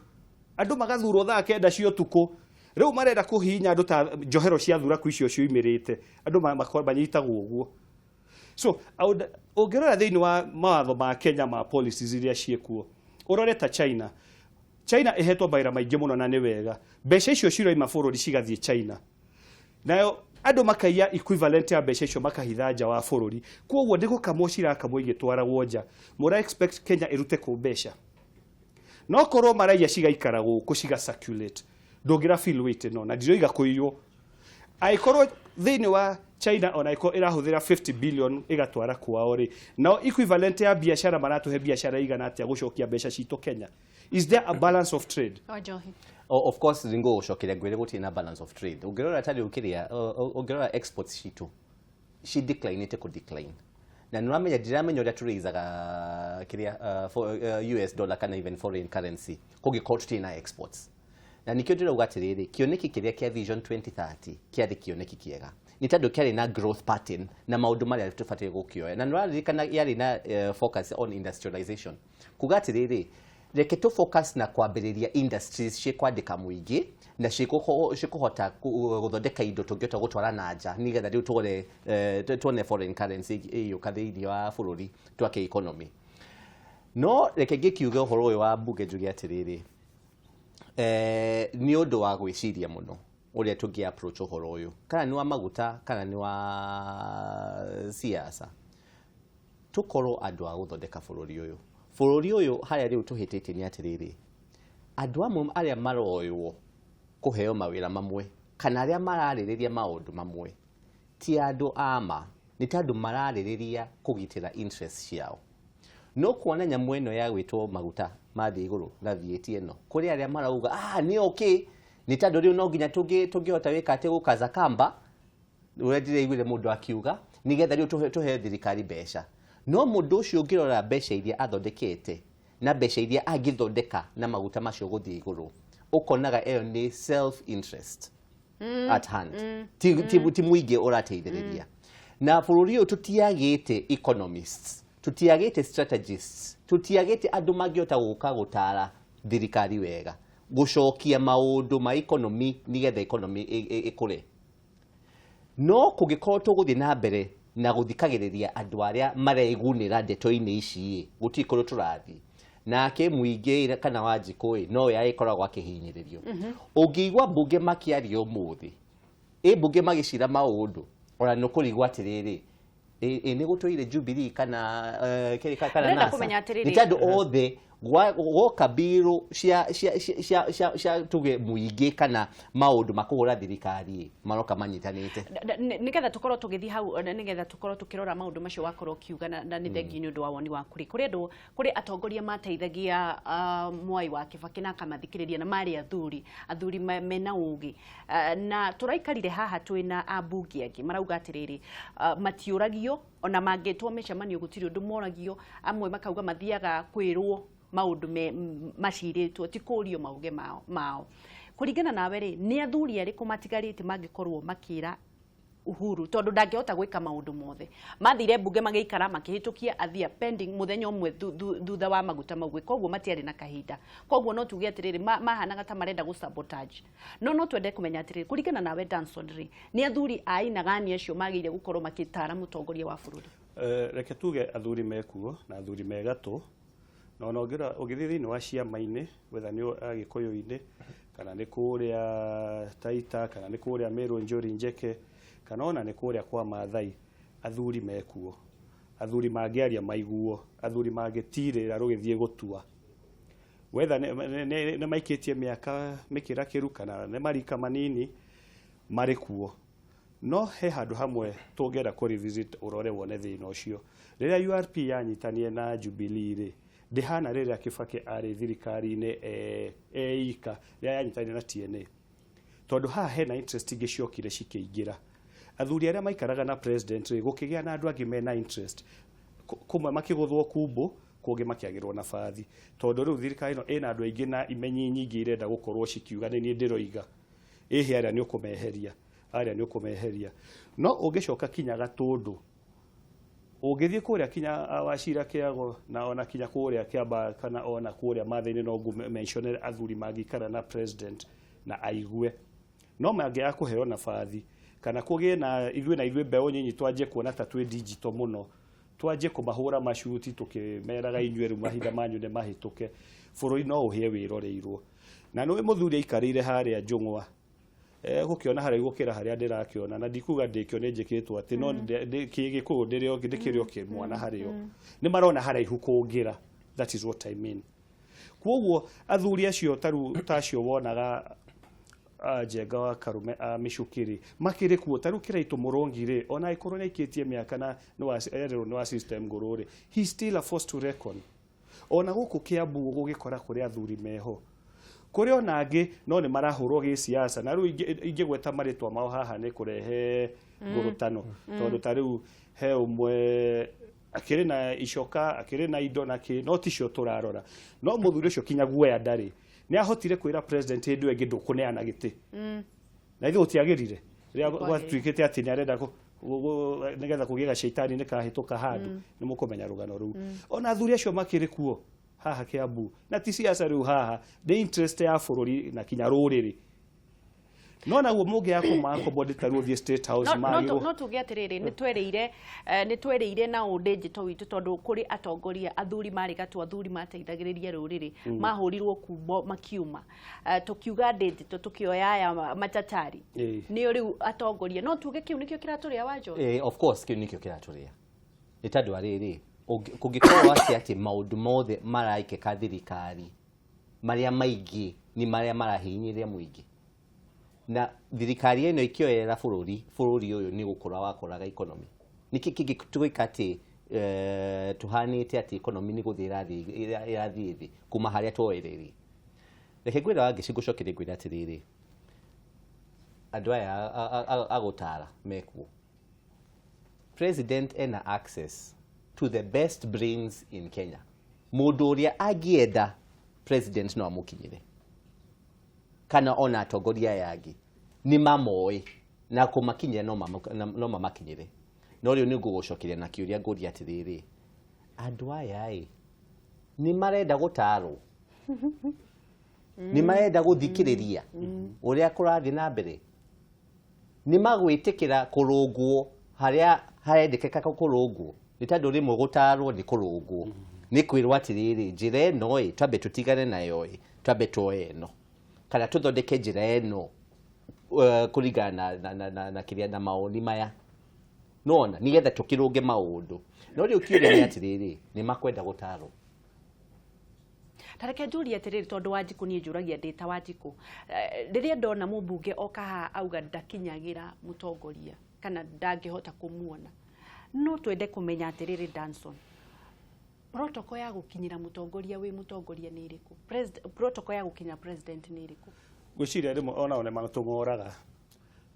magathurwo thaa 9 cia utuku riu marenda kuhinya andu ta njohero cia thura ku icio ciumirite andu manyitagwo uguo. So ongerera thiini wa mawatho ma Kenya ma policies iria ciekuo urore ta China ihetwo maira maingi muno na ni wega mbeca icio ciroima bururi cigathie China nayo andu makaiya equivalent ya mbeca icio makahitha nja wa bururi koguo ndigukamwo cirakamwo igitwaragwo nja mura expect Kenya irute ku mbeca no korwo maraiya cigaikara guku ciga circulate ndungira feel weight no na ndiroiga kuiyo aikorwo thiini wa China ona iko irahuthira 50 billion igatwara kwao ri now equivalent ya biashara maratuhe biashara igana atia gucokia mbeca cito Kenya. Is there a balance of trade? Of course ringo gucokeria ngwire gutina balance of trade ungirora tari ukiria ungirora exports citu she decline ku decline na nuramenya ndiramenya uria turizaga kiria US dollar kana even foreign currency kugikorwo tutina exports na nikio ndirauga atiriri kioneki kiria kia vision 2030 kiari kioneki kiega ni tando kiari na growth pattern na maundu maria tufatie gukioya na nuraririkana yari na focus on industrialization kuga atiriri reke tu focus na kwambiriria industries cikwandika muingi na cikuhota guthondeka indo tungiota gutwara na nja nigetha riu tuone foreign currency iyo katheithi wa bururi twake economy no reke ngikiuge uhoro uyu wa mbunge njugi atiriri ni undu wa gwiciria muno uria tungi approach uhoro uyu kana ni wa maguta kana ni wa siasa tukorwo andu a guthondeka bururi uyu haria riu tuhitite ni atiriri andu amwe aria maroywo kuheo mawira mamwe kana aria maraririria maundu mamwe ti andu ama ni tandu maraririria kugitira interest ciao no kuona nyamu eno ya gwitwo maguta mathi iguru na VAT eno kuri aria marauga ni okay ni tandu riu no nginya tungihota wika ati gukaza kamba urendire igwire mundu akiuga nigetha riu tuhe thirikari mbeca no mundu ucio ungirora mbeca iria athondekete na mbeca iria angithondeka na maguta macio guthii iguru ukonaga eyo ni self interest at hand ti muingi urateithiriria na bururi uyu tutiagite economists tutiagite strategists tutiagite andu mangiota guka gutara thirikari wega gucokia maundu ma economy nigetha economy ikure no kugikorwo tuguthii na mbere na guthikagiriria andu aria mareigunira ndeto-ini ici gutikorwo turathi nake muingi kana wanjikui no ya ikoragwo akihinyiririo ungiigwa mbunge makiario muthi mbunge magicira maundu ona nukurigwa atiriri ni gutoire Jubilee kana kana nasa ni tandu othe goka biru cia tuge muingi kana maundu makuhura thirikari maroka manyitanite nigetha tukorwo tugithi hau nigetha tukorwo tukirora maundu macio wakorwo kiuga na ni thengi ni undu wa woni wa kuri atongoria mateithagia Mwai wa Kibaki na kamathikiriria na mari athuri mena ugi na turaikarire haha twina abungi angi marauga atiriri matiuragio ona mangitwo micemanio gutiri undu moragio amwe makauga mathiaga kwirwo maundu maciritwo ti kurio mauge mao kuringana nawe ri ni athuri ariku matigarite mangikorwo makira Uhuru tondu ndangihota gwika maundu mothe mathire mbunge magikara makihitukia athia pending muthenya umwe thutha wa maguta maugwe koguo matiari na kahinda koguo no tuge atiriri mahanaga ta marenda gu sabotage no twende kumenya atiriri kuringana nawe Danson ri ni athuri aina gani acio magire gukorwo makitara mutongoria wa bururi reke tuge athuri mekuo na athuri megatu no ngira ugithithi wa ciama-ini wetha ni agikuyu-ini kana ni kuria Taita kana ni kuria Meru Njuri Njeke kana ona ni kuria kwa Maathai athuri mekuo athuri mangiaria maiguo athuri mangitirira rugithie gutua wetha ne maikitie miaka mikira kiru kana ne marika manini mari kuo no he handu hamwe tungera ku revisit urore wone thina ucio riria URP yanyitanie na Jubilee ri ndihana rĩrĩa Kibaki arĩ thirikari-inĩ ika rĩrĩa yanyitanire na TNA, tondũ haha hena interest ingĩ ciokire cikĩingĩra. Athuri arĩa maikaraga na president gũkĩgĩa na andũ angĩ mena interest, kumwe makĩgũthwo kumbo, kũngĩ makĩagĩrwo na bathi, tondũ rĩu thirikari ĩno ĩna andũ aingĩ na imenyi nyingĩ irenda gũkorwo cikiuga nĩ ndĩroiga ĩhĩ arĩa nĩ ũkũmeheria, arĩa nĩ ũkũmeheria. No ũngĩcoka kinya Gatũndũ, ũngĩthiĩ kũrĩa kinya Wachira Kĩago na ona kinya kũrĩa Kĩamba kana ona kũrĩa Mathĩinĩ no mention athuri mangĩikara na president na aigue, no mangĩaga kũheo na bathi kana kũgĩe na ithuĩ mbeũ nyinyi twanjie kuona ta twĩ digital mũno, twanjie kũmahũra macuti tũkĩmeraga inyuĩ rĩu mahinda manyu nĩ mahĩtũke, bũrũri no ũhĩe wĩroreirwo. Na nĩ mũthuri aikarĩire harĩa Njũng'wa gũkĩona harĩa gũkĩra harĩa ndĩrakĩona, na ndikuga ndĩkĩo nĩ njĩkĩtwo atĩ no Gĩgĩkũyũ ndĩkĩrĩo kĩmwana harĩo, nĩ marona haraihu kũngĩra. That is what I mean. Kwoguo athuri acio tacio wonaga Njenga wa Karume Micukiri makĩrĩ kuo, tarĩu Kĩraitũ Mũrũngi-rĩ, ona ĩkorwo nĩaikĩtie mĩaka na nĩ wa system ngũrũ-rĩ, he still a force to reckon. Ona gũkũ Kiambu gũgĩkora kũrĩ athuri meho, kũrĩ ona angĩ no nĩ marahũrwo gĩsiasa, na rĩu ingĩgweta marĩtwa mao haha nĩ kũrehe ngũrũtano, tondũ tarĩu he ũmwe akĩrĩ na icoka, akĩrĩ na indo na kĩ, no ticio tũrarora. No mũthuri ũcio kinya guoya ndarĩ, nĩ ahotire kwĩra president hĩndĩ ĩyo ĩngĩ ndũkũneana gĩtĩ, na ithuĩ gũtiagĩrire rĩrĩa gwatuĩkĩte atĩ nĩ arenda nĩgetha kũgĩe gacaitani nĩ kahĩtũka handũ, nĩ mũkũmenya rũgano rũu. Ona athuri acio makĩrĩ kuo haha Kiambu, na ti siasa rĩu haha, nĩ interest ya bũrũri na kinya rũrĩrĩ. No naguo mũngĩaga kũmakomode tarĩu ũthiĩ State House magĩrwo. No tuge atĩrĩrĩ, nĩ twereire na ũndĩnjito witũ, tondũ kũrĩ atongoria athuri marĩ gatũ, athuri mateithagĩrĩria rũrĩrĩ, mahũrirwo kumbo makiuma, tukiuga ndĩnjito tukioya aya matatari, nĩ rĩu atongoria. No tuge kĩu nĩkĩo kĩratũrĩa Wanjohi? Of course kĩu nĩkĩo kĩratũrĩa. Nĩ tondũ arĩrĩ, kũngĩkorwo atĩ maũndũ mothe maraikĩka thirikari marĩa maingĩ nĩ marĩa marahinyĩrĩria mũingĩ, na thirikari ĩno ikĩoyera bũrũri ũyũ nĩ gũkũra wakoraga economy. Nĩkĩ kĩngĩtũĩka atĩ tũhanĩte atĩ economy nĩ gũthiĩ ĩrathiĩ thĩ kuma harĩa twoereire? Reke ngwĩra wangĩ cingũcokeria ngwĩra atĩrĩrĩ, andũ aya agũtara mekuo, president ena access to the best brains in Kenya. Mũndũ ũrĩa angĩenda president no amũkinyĩre, kana ona atongoria yangĩ nĩ mamoĩ na kũmakinyĩra no mamakinyĩre. No rĩu nĩ ngũgũcokeria na kĩũria ngũria atĩrĩrĩ, andũ aya nĩ marenda gũtarwo, nĩ marenda gũthikĩrĩria ũrĩa kũrathiĩ na mbere, nĩ magwĩtĩkĩra kũrũngwo harĩa harendekeka kũrũngwo, nĩ tondũ rĩmwe gũtarwo nĩ kũrũngwo, nĩ kwĩrwo atĩrĩrĩ, njĩra ĩno twambe tũtigane nayo, twambe tuoye ĩno, kana tũthondeke njĩra ĩno kũringana na kĩrĩa na maoni maya, nona nĩgetha tũkĩrũnge maũndũ. No rĩu kĩũria nĩ atĩrĩrĩ, nĩ makwenda gũtarwo. Tareke njũrie atĩrĩrĩ, tondũ Wanjikũ niĩ njũragia ndĩ ta Wanjikũ, rĩrĩa ndona mũmbunge oka haha auga ndakinyagĩra mũtongoria kana ndangĩhota kũmuona, no twende kũmenya atĩrĩrĩ, Danson, protocol ya gũkinyĩra mũtongoria wĩ mũtongoria nĩ ĩrĩkũ? Protocol ya gũkinya president nĩ ĩrĩkũ? Gwĩciria rĩmwe ona matũng'oraga,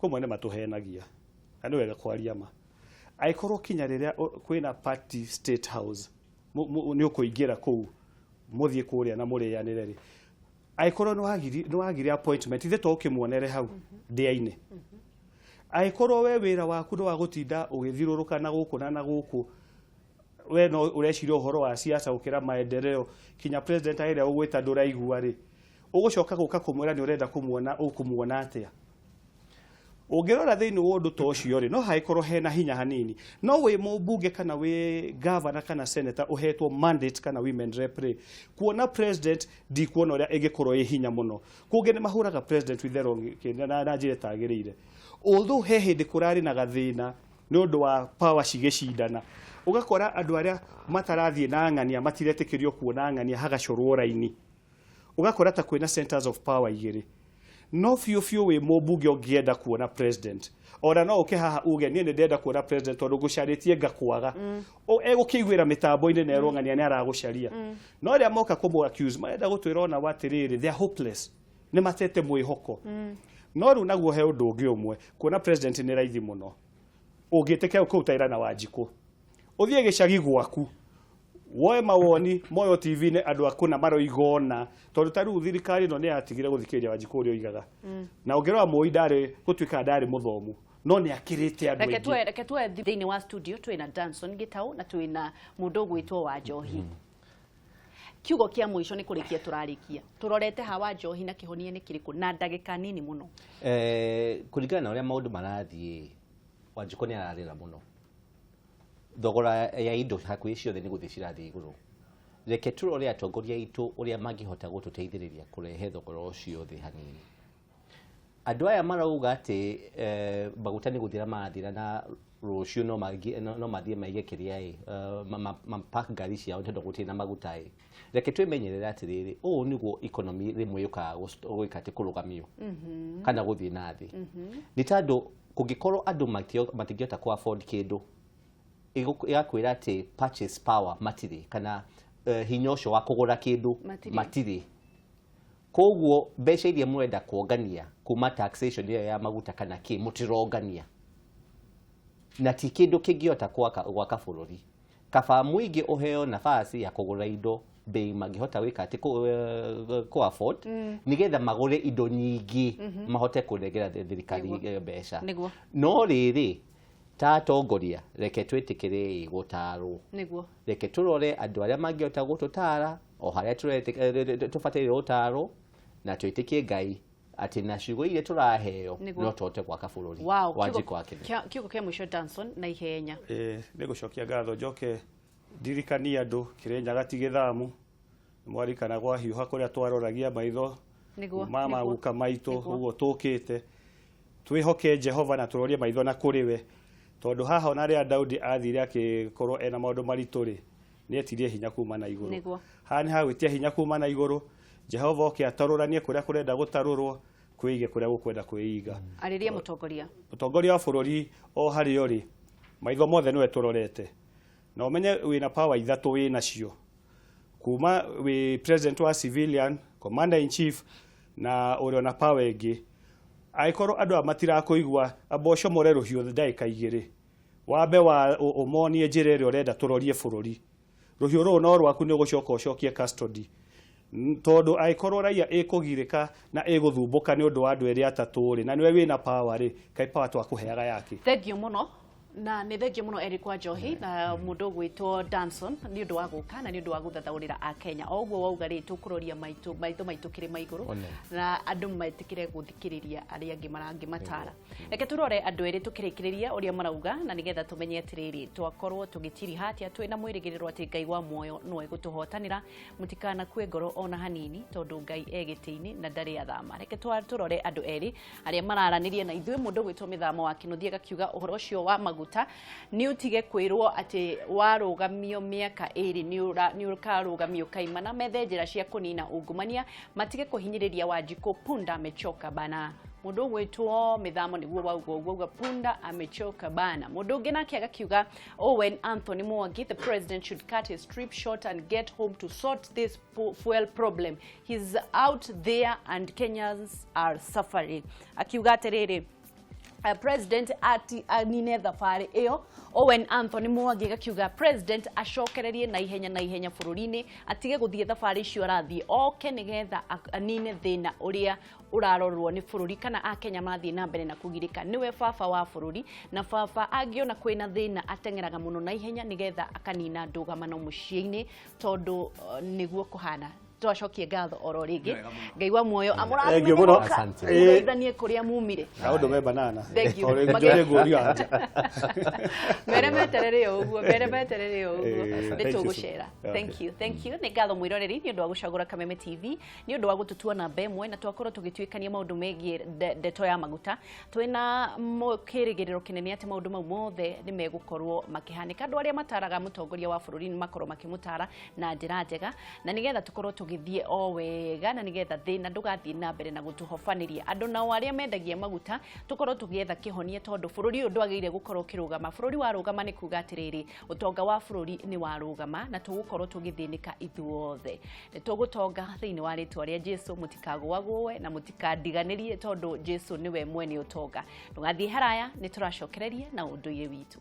kũmwe nĩ matũhenagia, na nĩ wega kwaria ma. Angĩkorwo kinya rĩrĩa kwĩna party State House, nĩ ũkũingĩra kũu mũthiĩ kũrĩa na mũrĩanĩre rĩ, angĩkorwo nĩ wagire appointment, ithe to ũkĩmuonere hau ndĩa-inĩ. Angĩkorwo we wĩra waku nĩ wa gũtinda ũgĩthiũrũrũka na gũkũ na gũkũ, we no ũreciria ũhoro wa siasa gũkĩra maendeleo, kinya president ahĩrĩa ũgwĩta ndũraigua rĩ, ũgũcoka gũka kũmwĩra nĩ ũrenda kũmuona, ũkũmuona atĩa? Ũngĩrora thĩinĩ wa ũndũ ta ũcio rĩ, no hagĩkorwo hena hinya hanini. No wĩ mũmbunge kana wĩ governor kana senator ũhetwo mandate kana women rep rĩ, kuona president ndikuona ũrĩa ĩngĩkorwo ĩ hinya mũno. Kũngĩ nĩ mahũraga president with the wrong na njĩra ĩtagĩrĩire. Although he hĩndĩ kũrarĩ na gathĩna nĩ ũndũ wa power cigĩcindana, ũgakora andũ arĩa matarathiĩ na ng'ania matiretĩkĩrio kuona ng'ania hagacorwo raini. Ũgakora ta kwĩna centers of power igĩrĩ. no fiu we mobunge ongienda kuona president ora no uke haha uge nie ndenda kuona president tondu gucaritie ngakwaga egukiguira mitambo-ini na erongania ni aragucaria no ria moka kumu accuse marenda gutwira ona watiriri they are hopeless ni matete mwihoko no ru naguo he undu ungi umwe kuona president ni raithi muno ungiteke ukutaira na Wanjiku uthie gicagi gwaku woe mawoni moyo TV ne andu akuna maroigona tondu taru thirikari no ne atigire guthikiria Wanjiku uri oigaga na ungirwa moi ndari gutwika ndari muthomu no ne akirite andu aingi reke tu thiini wa studio twina Danson Gitau na twina mundu gwitwo wa Njohi kiugo kia mwisho ni kurikia turarikia turorete hawa Njohi na Kihonia ni kiriku na ndagika nini muno kuringana na uria maundu marathie Wanjiku ni ararira muno thogora ya indo hakuhi ciothe ni guthii cirathii iguru reke turore atongoria itu uria mangihota gututeithiriria kurehe thogora ucio thi hanini andu aya marauga ati maguta ni guthira mathira na rucio no mathie maige kiria mapak ngari ciao tondu gutina maguta reke twimenyerera atiriri uu niguo economy rimwe yuka gwika ati kurugamio kana guthii nathi ni tondu kungikorwo andu matingiota ku afford kindu igakwira ati purchase power matiri kana hinya ucio wa kugura kindu matiri koguo mbeca iria mwenda kuongania kuma taxation ya maguta kana ki mutirongania na ti kindu kingiota gwaka bururi kaba muingi uheo nafasi ya kugura indo bei magihota wika ati ku afford nigetha magure indo nyingi mahote kunegera thirikari mbeca no riri tatongoria reke twitikire gutaro niguo reke turore andu aria mangiota gututara o haria tufatire utaro na twitikie Ngai ati na ciugo ile turaheo no tote gwaka bururi Wanjiku wake kiugo kia mwisho Danson na ihenya ni gucokia ngatho njoke ndirikania andu kirenya gatige thamu mwarikana gwa hiuha kuria twaroragia maitho mama guka maito uguo tukite twihoke Jehova na turorie maitho na kuriwe tondu haha ona ria Daudi athire akikorwo ena maundu marituri ni etirie hinya kuma na iguru hani ha gwitia hinya kuma na iguru Jehova oke ataruranie kuria kurenda gutarurwo kwige kuria gukwenda kwiiga ariria mutongoria wa bururi o hari ori maitho mothe niwe turorete na umenye wina power ithatu wina cio kuma wi president wa civilian commander in chief na uri ona power ingi aikoro andu amatira kuigwa aboco more ruhiu ndaika igiri wabe wa umonie njire ri urenda turorie bururi ruhiu ru no rwaku ni gucoka ucokie custody tondu aikoro raia ikugirika na iguthumbuka ni undu wa andu eri atatu ri na niwe wina power ri kai power twakuheaga yake thank you muno na nä thengio må no Eric wa Njohi na må ndå gwä two Danson nä å ndå wa gå ka na nä å ndå wa gå thathaå rä ra akenya o å guo wauga rä tå kå roria maitå kä rä ma igå rå na andå metä kä re gå thikä rä ria arä angä marangä matara reke tå rore andå erä tå kä rä kä rä ria å rä a marauga na nä getha tå menye atä rä rä twakorwo tå gä tiriha atä a twä na mwä rä gä rä ro atä Ngai wa muoyo no egå tå hotanä ra må tikana kue ngoro ona hanini tondå Ngai egä tä-inä na ndarä athama reke tå rore andå erä arä a mararanä ria na ithuä må ndå gwä two mä thamo wa kä nå thie gakiuga å horo å cio wa maguta ni utige kwirwo ati warugamio miaka iri ni ukarugamio kaimana methe njira cia kunina ungumania matige kuhinyiriria Wanjiku punda amechoka bana mundu gwitwo mithamo niguo wauga punda amechoka bana mundu ungi nake agakiuga Owen Anthony Mwangi the president should cut his trip short and get home to sort this fuel problem he's out there and Kenyans are suffering akiuga atiriri president ati anine thabarĩ ĩyo Owen Anthony Mwangi gakiuga president acokererie na ihenya bũrũri-inĩ atige gũthiĩ thabarĩ icio arathiĩ oke nĩgetha anine thĩna ũrĩa urarorwo ni bũrũri kana akenya mathiĩ na mbere na kũgirĩka niwe baba wa bũrũri na baba angiona kwĩna thĩna ateng'eraga mũno na ihenya nĩgetha akanina ndũgamano mũciĩ-inĩ tondũ nĩguo kũhana twacokie ngatho oro rĩngĩ Ngai wa muoyo amũrathime kuria mumire kaundu me banana mere meterere uguo nitugucera thank you nĩ ngatho mwĩroreri nĩ ũndũ wa gũcagũra Kameme TV nĩ ũndũ wa gũtũtua na mbemwe na twakorwo tũgĩtuĩkania maũndũ megiĩ ndeto ya maguta twĩna kĩrĩgĩrĩro kĩnene atĩ maũndũ mau mothe nĩ megũkorwo makĩhanĩka andũ arĩa mataraga mũtongoria wa bũrũri nĩ makorwo makĩmũtara na njĩra njega na nĩgetha tũkorwo tugithie o wega na nigetha thina ndugathie na mbere na gutuhofaniria andu nao aria mendagia maguta tukorwo tugietha kihonia tondu bururi uyu ndwagirire gukorwo kirugama bururi wa rugama ni kuga atiriri utonga wa bururi ni wa rugama na tugukorwo tugithinika ithuothe ni tugutonga thiini wa ritwa ria Jesu mutikagwagwe na mutikandiganirie tondu Jesu niwe mwene utonga ndugathie haraya ni turacokererie na unduire witu.